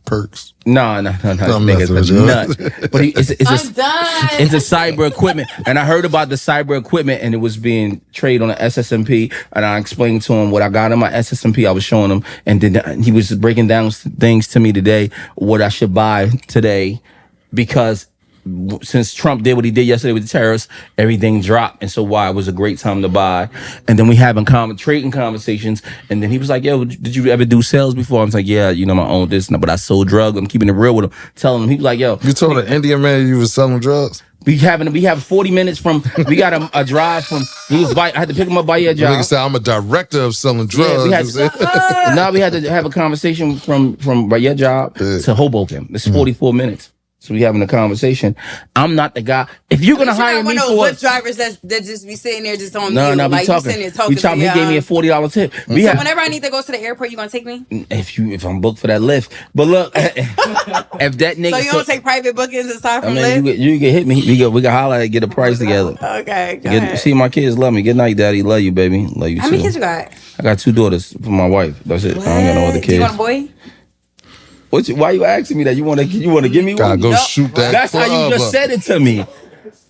No, niggas a nut. But it's a cyber equipment, and I heard about the cyber equipment, and it was being traded on the SSMP. And I explained to him what I got on my SSMP. I was showing him, and then he was breaking down things to me today, what I should buy today, because since Trump did what he did yesterday with the tariffs, everything dropped, and so why it was a great time to buy. And then we having trading conversations, and then he was like, "Yo, did you ever do sales before?" I was like, "Yeah, I own this, but I sold drugs." I'm keeping it real with him, telling him. He was like, "Yo, you told an Indian man you was selling drugs." We have 40 minutes from. We got a drive from. I had to pick him up by your job. Nigga said, "I'm a director of selling drugs." Yeah, now we had to have a conversation from by your job to Hoboken. It's 44 minutes. So we having a conversation. I'm not the guy. If you're gonna hire me for Lyft drivers that just be sitting there just on no, mute. we talking. We talking. He gave me a $40 tip. So whenever I need to go to the airport, you gonna take me? If I'm booked for that Lyft, but look, if that nigga. So you don't take private bookings aside from Lyft? You can hit me. We can holler and get a price together. Okay. See, my kids love me. Good night, daddy. Love you, baby. Love you too. How many kids you got? I got 2 daughters for my wife. That's it. What? I don't got no other kids. Do you want a boy? Why you asking me that? You want to give me Gotta one? go shoot that. That's how you just said it to me.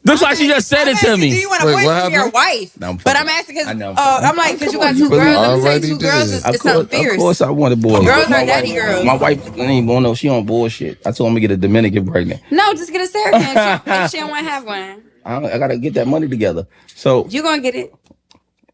Looks like she just said it to me. Do you want a boy for your wife? No, but I'm asking because I'm like, because you got 2 girls. I'm saying 2 girls is something fierce. Of course, I want a boy. Girls are daddy girls. My wife ain't want no. She on bullshit. I told him to get a Dominican pregnant. No, just get a Sarah if she don't want to have one. I gotta get that money together. So you gonna get it.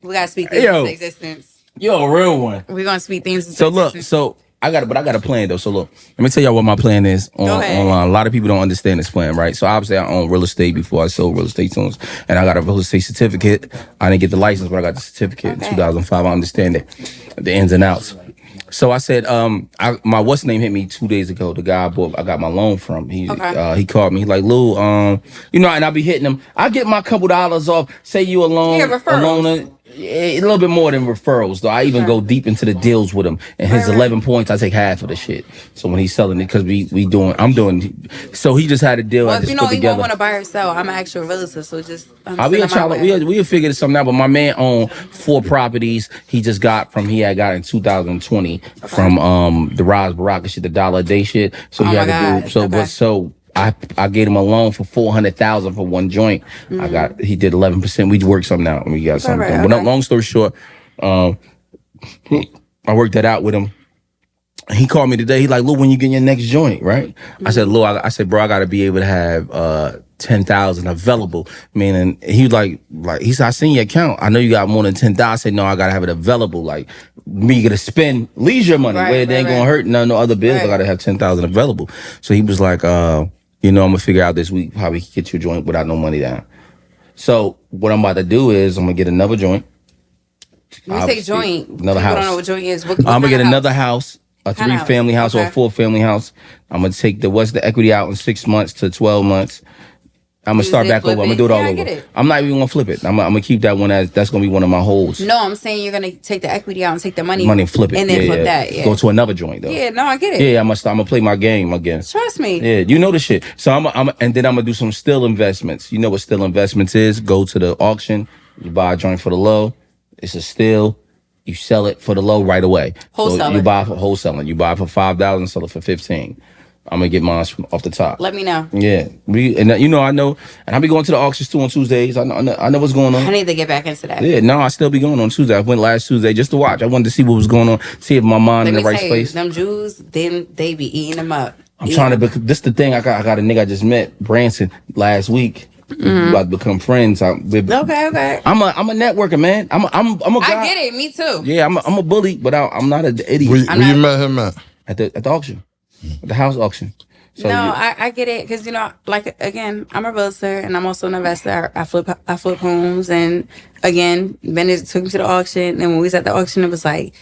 We gotta speak things into existence. You're a real one. We're gonna speak things into existence. So I got a plan though. So look, let me tell y'all what my plan is online. A lot of people don't understand this plan, right? So obviously I own real estate before I sold real estate tunes, and I got a real estate certificate. I didn't get the license, but I got the certificate in 2005. I understand it, the ins and outs. So I said, my what's name hit me 2 days ago. The guy I got my loan from. He called me. He's like, Lou, and I'll be hitting him. I get my couple dollars off. Say you a loaner. A little bit more than referrals, though. I even go deep into the deals with him. And his 11 points, I take half of the shit. So when he's selling it, because I'm doing. So he just had a deal. Well, I just if put together. You want to buy or sell, I'm an actual realtor, so just. We'll figure something out. But my man owned 4 properties. He just got in 2020 from the Rise Baraka shit, the $1 a day shit. So he had to do I gave him a loan for $400,000 for one joint. He did 11%. We worked something out and we got something done. But long story short, I worked that out with him. He called me today. He like, Lou, when you get your next joint, right? I said, Lou, I said, bro, I gotta be able to have 10,000 available. Meaning he was like he said, I seen your account. I know you got more than 10,000. I said, no, I gotta have it available. Like me gonna spend leisure money where it ain't gonna hurt no other bills. I gotta have 10,000 available. So he was like, I'm gonna figure out this week how we can get your joint without no money down. So what I'm about to do is I'm gonna get another joint. When you say joint, another house. I don't know what joint is. I'm gonna get another house, a 3-family house or a 4-family house. I'm gonna take the equity out in 6 months to 12 months. I'm gonna start back over. I'm gonna do it all over. I'm not even gonna flip it. I'm gonna keep that one that's gonna be one of my holds. No, I'm saying you're gonna take the equity out and take the money and flip it, and then flip that. Yeah. Go to another joint though. Yeah, no, I get it. Yeah, I'm gonna play my game again. Trust me. Yeah, you know the shit. So and then I'm gonna do some still investments. You know what still investments is? Go to the auction, you buy a joint for the low. It's a still. you sell it for the low right away. Wholesaler. So you buy for wholesaling. You buy for $5, sell it for $15. I'm gonna get mine off the top. Let me know. Yeah, I know, and I'll be going to the auctions too on Tuesdays. I know what's going on. I need to get back into that. Yeah, no, I still be going on Tuesday. I went last Tuesday just to watch. I wanted to see what was going on, see if my mind in the right space. Them Jews, then they be eating them up. I'm trying to. This the thing. I got a nigga I just met, Branson, last week. We about to become friends. Okay. I'm a networker, man. I'm a guy. I get it. Me too. Yeah, I'm a bully, but I'm not an idiot. Where you met him at? At the auction, at the house auction. So I get it because like again, I'm a realtor and I'm also an investor. I flip homes, and again, Bennett took me to the auction, and when we was at the auction, it was like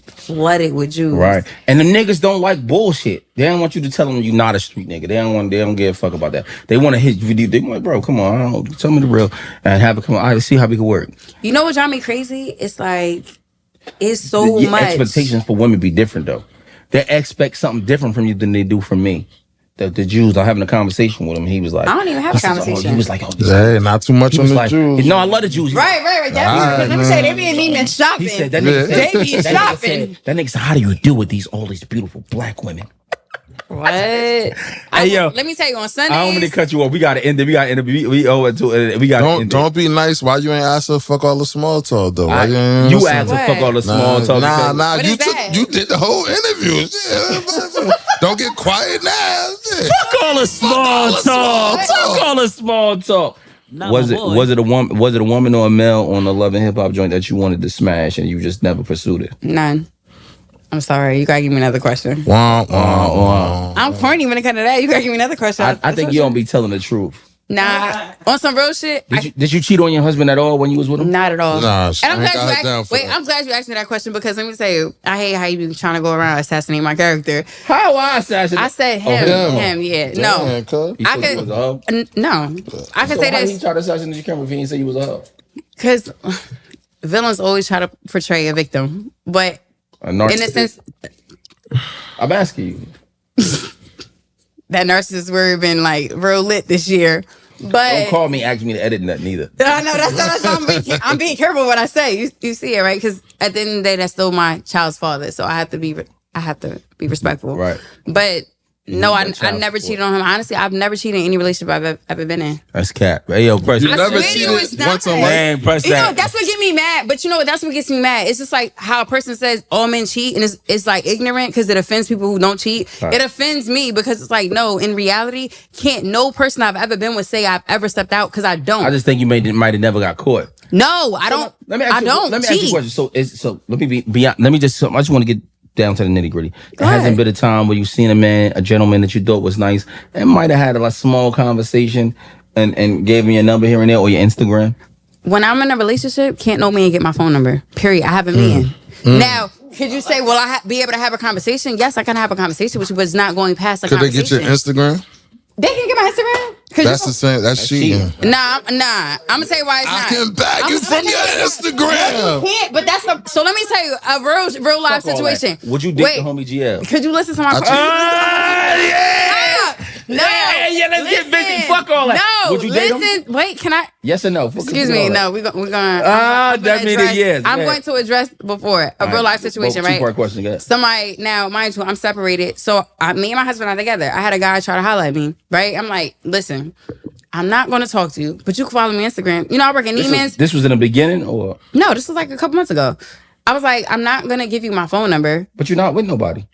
flooded with Jews. Right, and the niggas don't like bullshit. They don't want you to tell them you're not a street nigga. They don't give a fuck about that. They want to hit you. They like, bro, come on, tell me the real, and have it come on. I see how we can work. You know what drives me crazy? It's like it's so Your much. expectations for women be different though. They expect something different from you than they do from me. The Jews, I'm having a conversation with him. He was like, I don't even have a conversation. He was like, hey, not too much on the Jews. No, I love the Jews. Right. Let me say, they be in Neiman shopping. He said, that nigga they be shopping. That nigga said, how do you deal with all these beautiful black women? What? Hey, yo. Let me tell you, on Sundays. I don't want to cut you off. We got to end it. We owe it to it. We got to end it. Don't be nice. Why you ain't ask her fuck all the small talk, though? You asked her fuck all the small talk. Nah. You did the whole interview. Don't get quiet now. Fuck all the small talk. Fuck all the small talk. Was it a woman or a male on the Love and Hip Hop joint that you wanted to smash and you just never pursued it? None. I'm sorry. You gotta give me another question. I'm corny when it comes to that. You gotta give me another question. I think you don't be telling the truth. Nah, on some real shit. Did you cheat on your husband at all when you was with him? Not at all. Nah, and I'm glad you asked me that question because let me tell you, I hate how you be trying to go around assassinating my character. How I assassinate? I said him. Yeah. No. I could. No. I could say this. He tried to assassinate your camera if he didn't say you was a hoe. Because villains always try to portray a victim, but in a sense, I'm asking you. That narcissist word been like real lit this year. But don't call me, ask me to edit nothing either. I know that's I'm being careful what I say. You see it, right? Because at the end of the day, that's still my child's father, so I have to be respectful. Right. But no, I never cheated on him. Honestly, I've never cheated in any relationship I've ever been in. That's cap. Hey, yo, press. You never cheated once on man, press that. You know, that's what gets me mad. But you know what? That's what gets me mad. It's just like how a person says all men cheat, and it's like ignorant because it offends people who don't cheat. Right. It offends me because it's like, no, in reality, no person I've ever been with say I've ever stepped out because I don't. I just think you might have never got caught. No, I don't. Let me ask you a question. So let me be beyond. Let me just. I just want to get down to the nitty gritty. There hasn't been a time where you've seen a gentleman that you thought was nice and might have had a small conversation and gave me a number here and there or your Instagram? When I'm in a relationship, can't no man get my phone number. Period. I have a man. Now, could you say, will I be able to have a conversation? Yes, I can have a conversation with you, but it's not going past a conversation. Could they get your Instagram? They can get my Instagram? That's the same. That's cheating. Nah. I'm gonna tell you why it's not. I can bag you from your Instagram. You can't, but that's so. Let me tell you a real life situation. Would you date the homie GL? Could you listen to my question? No. Yeah, let's get busy. Fuck all that. No. Would you date him? Wait, can I? Yes or no? Excuse me. No, we're gonna. That means yes. I'm going to address before a real life situation, right? Two-part question. Go ahead. Somebody now, mind you, I'm separated, so me and my husband are together. I had a guy try to holler at me, right? I'm like, listen, I'm not going to talk to you, but you can follow me on Instagram. You know, I work in Neiman's. This was in the beginning, or no? This was like a couple months ago. I was like, I'm not gonna give you my phone number, but you're not with nobody.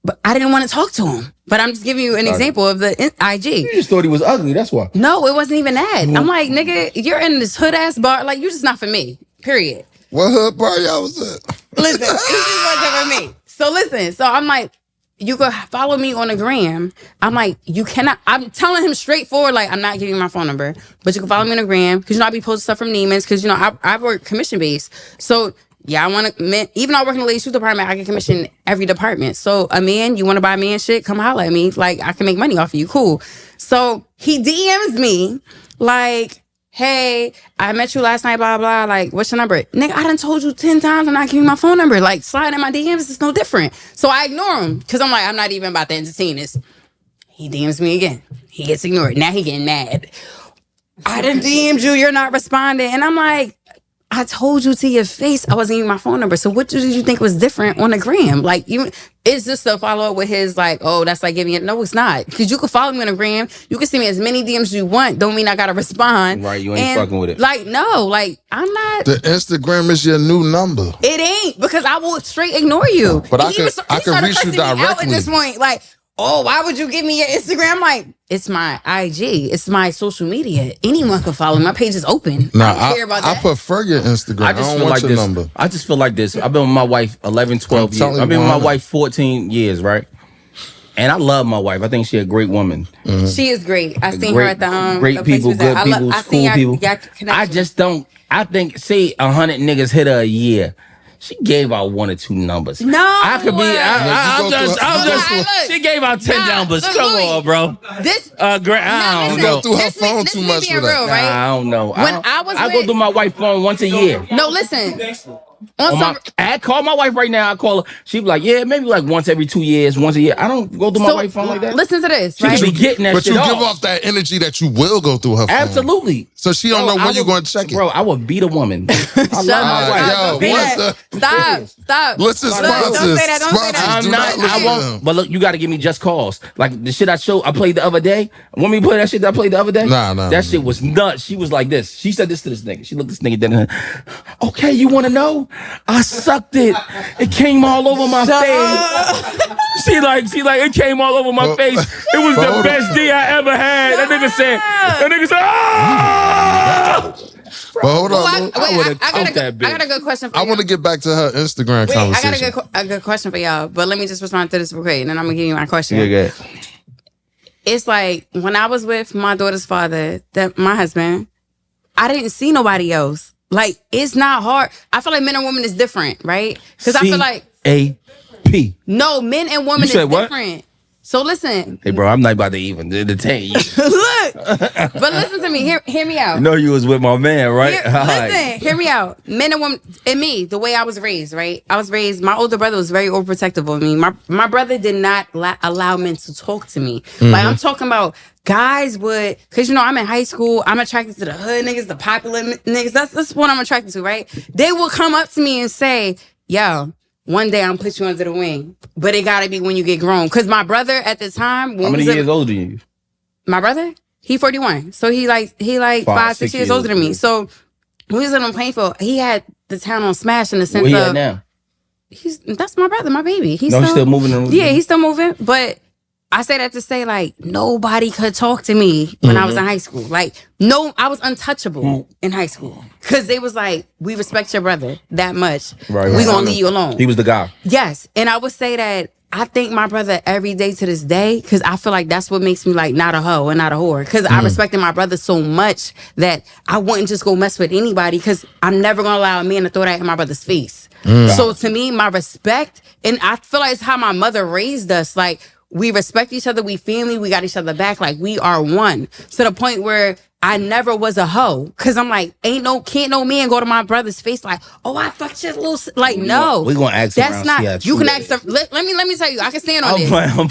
But I didn't want to talk to him. But I'm just giving you an example of the IG. You just thought he was ugly. That's why. No, it wasn't even that. I'm like, nigga, you're in this hood ass bar. Like, you're just not for me. Period. What hood bar y'all was at? Listen, this wasn't for me. So listen. So I'm like, you could follow me on the gram. I'm like, you cannot. I'm telling him straightforward, like, I'm not giving you my phone number, but you can follow me on the gram because I be posting stuff from Neiman's because I work commission based. So. Yeah, I want to, even though I work in the ladies' suit department, I can commission every department. So a man, you want to buy man shit, come holler at me. Like, I can make money off of you. Cool. So he DMs me like, hey, I met you last night, blah, blah. Like, what's your number? Nigga, I done told you 10 times I'm not giving you my phone number. Like, sliding in my DMs is no different. So I ignore him because I'm like, I'm not even about to entertain this. He DMs me again. He gets ignored. Now he getting mad. I done DM'd you. You're not responding. And I'm like, I told you to your face I wasn't even my phone number. So what did you think was different on the gram? Like, even is this to follow up with his like, oh, that's like giving it? No, it's not. Because you can follow me on the gram. You can send me as many DMs as you want. Don't mean I gotta respond. Right, you ain't fucking with it. Like, no, like I'm not. The Instagram is your new number. It ain't, because I will straight ignore you. But And I can reach you Out at directly. this point, like, oh, why would you give me your Instagram? Like, it's my IG. It's my social media. Anyone can follow. My page is open. Nah, I don't care about that. I prefer your Instagram. I don't feel want like your this. number. I just feel like this. I've been with my wife 11, 12 years. I've been with my wife 14 years, right? And I love my wife. I think she's a great woman. Mm-hmm. She is great. I seen her at the great the place people, we was at. good people, I cool seen people. y'all I connection. just don't. I think, say 100 niggas hit her a year. She gave out 1 or 2 numbers. No, I could be. I'm Look, just. She gave out 10 numbers. look, Come Louis, on, bro. This I don't You go know. through her phone too much being with her. real, right? I don't know. When I go through my wife's phone once a year. No, listen. I call my wife right now. I call her. She be like, yeah, maybe like once every 2 years, once a year. I don't go through my wife's phone like that. Listen to this, She right? could be getting that But shit you off. give off that energy that you will go through her phone. Absolutely. So she don't know when you're going to check it. Bro, I would beat a woman. I love my wife. Yo, what the? Stop. Listen, Look, sponsors. don't say that, don't say that. Sponsors, I'm do not. listen I to won't. them. But look, you got to give me just cause. Like the shit I played the other day. Want me to play that shit that I played the other day? Nah. That shit was nuts. She was like this. She said this to this nigga. She looked this nigga dead in her. Okay, you want to know? I sucked it. It came all over my face. She like, it came all over my face. It was the best D I ever had. That nigga said, ah! But hold on. I got a good question for you. I want to get back to her Instagram I conversation. got a good question for y'all, but let me just respond to this real quick, and then I'm gonna give you my question. Yeah, good. It's like when I was with my daughter's father, my husband, I didn't see nobody else. Like, it's not hard. I feel like men and women is different, right? Because I feel like C-A-P. no, men and women is said what? different. So listen. Hey, bro, I'm not about to even entertain you. Look, but listen to me. Hear me out. You know you was with my man, right? Listen, hear me out. Men and women, and me, the way I was raised, right? I was raised, my older brother was very overprotective of me. My brother did not allow men to talk to me. Like, I'm talking about guys would, because, you know, I'm in high school. I'm attracted to the hood niggas, the popular niggas. That's what I'm attracted to, right? They will come up to me and say, yo, one day I'm put you under the wing, but it gotta be when you get grown. Cause my brother at the time, How many years older than you? my brother, he 41. So he like 5-6 years older than me. So when he was in Plainfield, he had the town on smash in the sense Where he of at now? that's my brother, my baby. He's still moving. Yeah, he's still moving. But I say that to say, like, nobody could talk to me when I was in high school. Like, no, I was untouchable in high school. Because they was like, we respect your brother that much. Right. We gonna leave you alone. He was the guy. Yes. And I would say that I thank my brother every day to this day, because I feel like that's what makes me like not a hoe and not a whore. Because I respected my brother so much that I wouldn't just go mess with anybody, because I'm never gonna allow a man to throw that in my brother's face. So to me, my respect, and I feel like it's how my mother raised us. Like, we respect each other, we family, we got each other back, like we are one. To the point where I never was a hoe. Cause I'm like, can't no man go to my brother's face like, oh, I fucked your little like, no. We gonna ask that's around, not, see how you true can that ask them. Let me tell you, I can stand on I'm it. playing.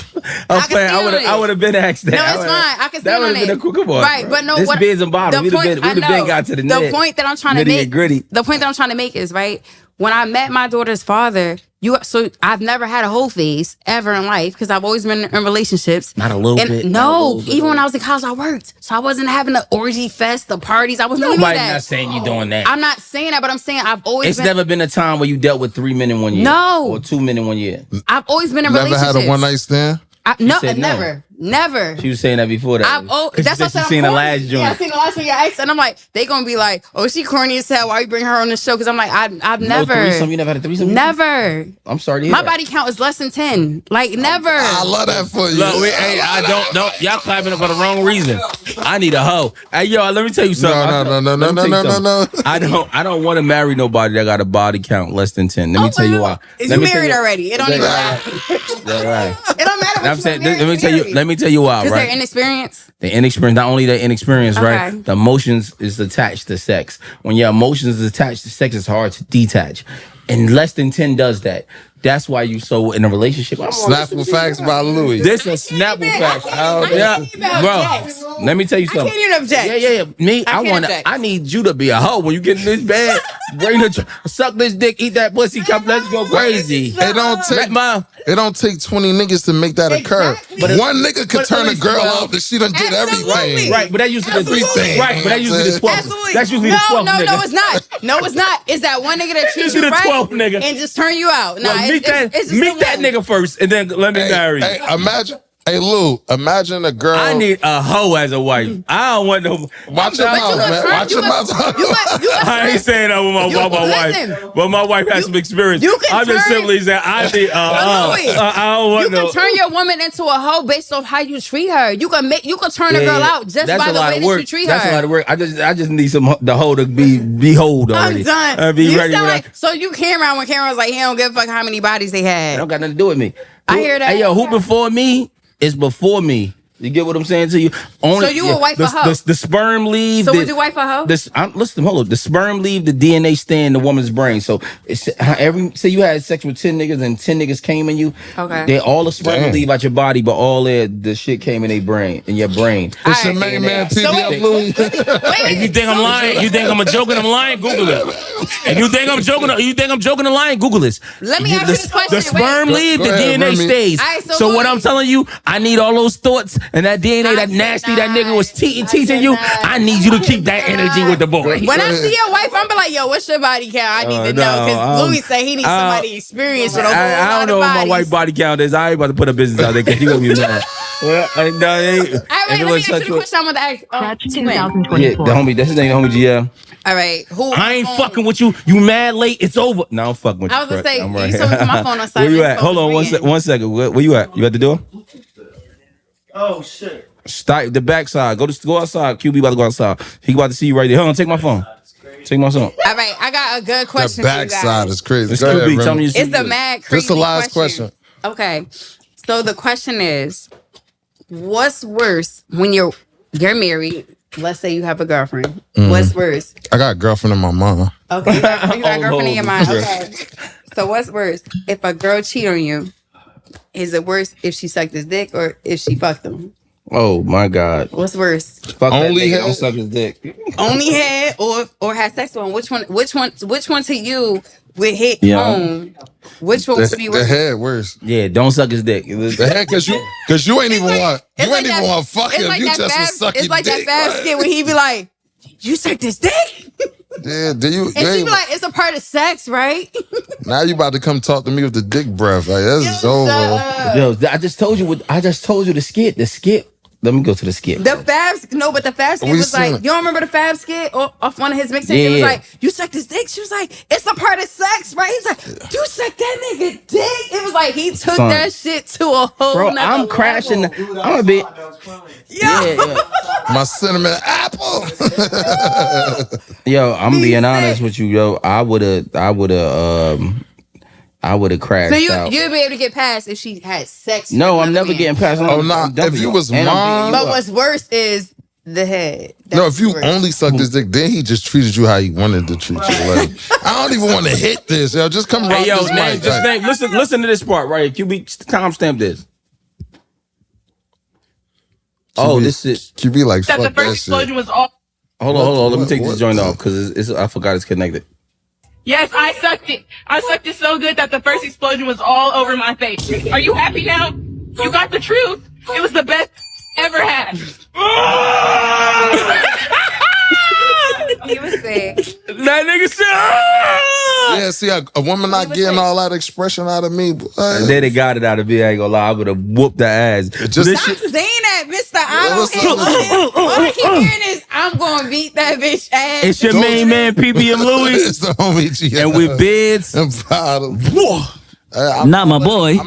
I would have been asked that. No, it's fine. I can stand on it. That would have been a come on, right, bro. but no, this what beers and bottles. We'd have been got to the net. The point that I'm trying to Nitty make, and gritty. the point that I'm trying to make is, right, when I met my daughter's father, so I've never had a whole phase ever in life, because I've always been in relationships. Not a little bit. No, even when I was in college, I worked. So I wasn't having the orgy fest, the parties. I wasn't doing Nobody's that. not saying you doing that. I'm not saying that, but I'm saying I've always It's never been a time where you dealt with 3 men in 1 year. No. Or 2 men in 1 year. I've always been in Never relationships. had a one night stand? No, said no. Never. She was saying that before that. That's what she seen the last joint. Yeah, I seen the last one, your ex, and I'm like, they gonna be like, oh, she corny as hell. Why you bring her on the show? Because I'm like, I've never. No threesome? You never had a threesome? Never. I'm sorry to hear My that. body count is less than 10. Like, never. I love that for you. Look, I don't. Y'all clapping it for the wrong reason. I need a hoe. Hey, yo, let me tell you something. No. I don't want to marry nobody that got a body count less than 10. Let me tell you why. You married already. It don't even matter. Right. It don't matter what I'm saying. Let me tell you why. Because Right. they're inexperienced. The inexperience, not only the inexperience, right? Okay. The emotions is attached to sex. When your emotions is attached to sex, it's hard to detach. and less than 10 does that. That's why you so in a relationship. Snappable facts by Louis. This is snappable facts. Bro, let me tell you something. I can't even object. Yeah. Me, I I need you to be a hoe when you get in this bed. Bring the suck this dick, eat that pussy, come, let's go crazy. It don't take 20 niggas to make that occur. Exactly. One nigga could turn a girl out that she done did everything. Right, but that usually Everything. Right, but that usually the 12th. Absolutely. That's usually the 12th nigga. No, it's not. No, it's not. It's that one nigga that treats Usually you the right 12th nigga. and just turn you out. Nah, Well, meet that one. nigga first, and then let me marry you. Hey, imagine a girl. I need a hoe as a wife. I don't want no. Watch your mouth, man. Watch your mouth. I ain't saying that with my wife, but my wife has some experience. I'm just simply saying I need I don't want no. You can turn your woman into a hoe based off how you treat her. You can turn a girl out just by the way that you treat her. That's a lot of work. I just need the hoe to be hold already. I'm done. Be ready. So you came around when Cameron was like, he don't give a fuck how many bodies they It had. don't got nothing to do with me. I hear that. Hey yo, who before me is before me. You get what I'm saying to you? So you would wife a hoe? The sperm leave. So would you wife a hoe? Listen, hold up. The sperm leave the DNA stay in the woman's brain. So it's say you had sex with 10 niggas and 10 niggas came in you. Okay. They all the sperm leave out your body, but all the shit came in their brain, in your brain. It's your main man, PDF Louis. If you think I'm lying, you think I'm joking, I'm lying, Google it. If you think I'm joking, I'm lying, Google this. Let me ask you this question. The sperm leave, the DNA stays. Right, so what I'm telling you, I need all those thoughts and that DNA, that nasty, that nigga was teaching you. I need you to keep that energy with the boy. When I see your wife, I'm be like, yo, what's your body count? I need to know. Because Louis say he needs somebody experienced with a whole lot of bodies. I don't know what my wife's body count is. I ain't about to put a business out there because she gonna be mad. Well, let me ask you the question I want to ask. That's 2024. Yeah, the homie, that's his name, the homie GL. All right. I ain't fucking with you. You mad late. It's over. No, I'm fucking with you. I was going to say, I'm you told me to my phone on silent. Where you at? Hold on 1 second. Where you at? You at the door? Oh, shit. Stop the backside. Go outside. QB about to go outside. He about to see you right there. Hold on, take my phone. Take my phone. All right, I got a good question. The backside is crazy. It's Go ahead, QB. Tell me Remy. It's the mad crazy. Just the last question. Okay, so the question is, what's worse when you're married? Let's say you have a girlfriend. What's worse? I got a girlfriend in my mom. Okay, you got a girlfriend in your mind. Okay, so what's worse? If a girl cheat on you, is it worse if she sucked his dick or if she fucked him? Oh my God. What's worse? Fuck Only that nigga. head? Don't suck his dick. Only had or had sex with him? Which one to you would hit home? Which one would be The worse? head worse. Yeah, don't suck his dick. The head, cause you ain't even want to fuck him. You just was sucking It's like dick. that Fab skit when he be like, "You sucked this dick," Yeah, do you? and she be like, "It's a part of sex, right?" Now you about to come talk to me with the dick breath. Like that's over. Yo, I just told you the skit. The skit. Let me go to the skit. But the Fab skit was like, you don't remember the Fab skit off one of his mixtapes? It was like, you sucked his dick. She was like, it's a part of sex, right? He's like, you sucked that nigga dick. It was like he took that shit to a whole Bro, nother I'm crashing. level. I'm a bit. Yeah. My cinnamon apple. Yo, I'm being honest with you, yo. I would have crashed So out. you'd be able to get past if she had sex. No, with I'm never another getting man. past. Oh, nah. If you was mom. But what's worse is the head. No, if you worse. only sucked his dick, then he just treated you how he wanted to treat you. Like, I don't even want to hit this. Yo, just come rock Hey, yo, this man, mic. just Like, listen to this part right here. QB, timestamp this. Oh, this is. QB like That fuck the first that explosion shit. was all. Hold on. Let me take What? this joint off because I forgot it's connected. Yes, I sucked it. I sucked it so good that the first explosion was all over my face. Are you happy now? You got the truth. It was the best ever had. He was sick. That nigga said. "Ah!" Yeah, see, a woman not getting all that expression out of me. And then they got it out of me. I ain't gonna lie. I would have whooped the ass. Just This Stop shit- saying that, Mr. I don't what's care. up? All I keep hearing is, I'm going to beat that bitch ass. It's your Those- main man, PBM Louis, it's the homie G. and with bids. I'm proud of. Whoa. Not my boy. I'm not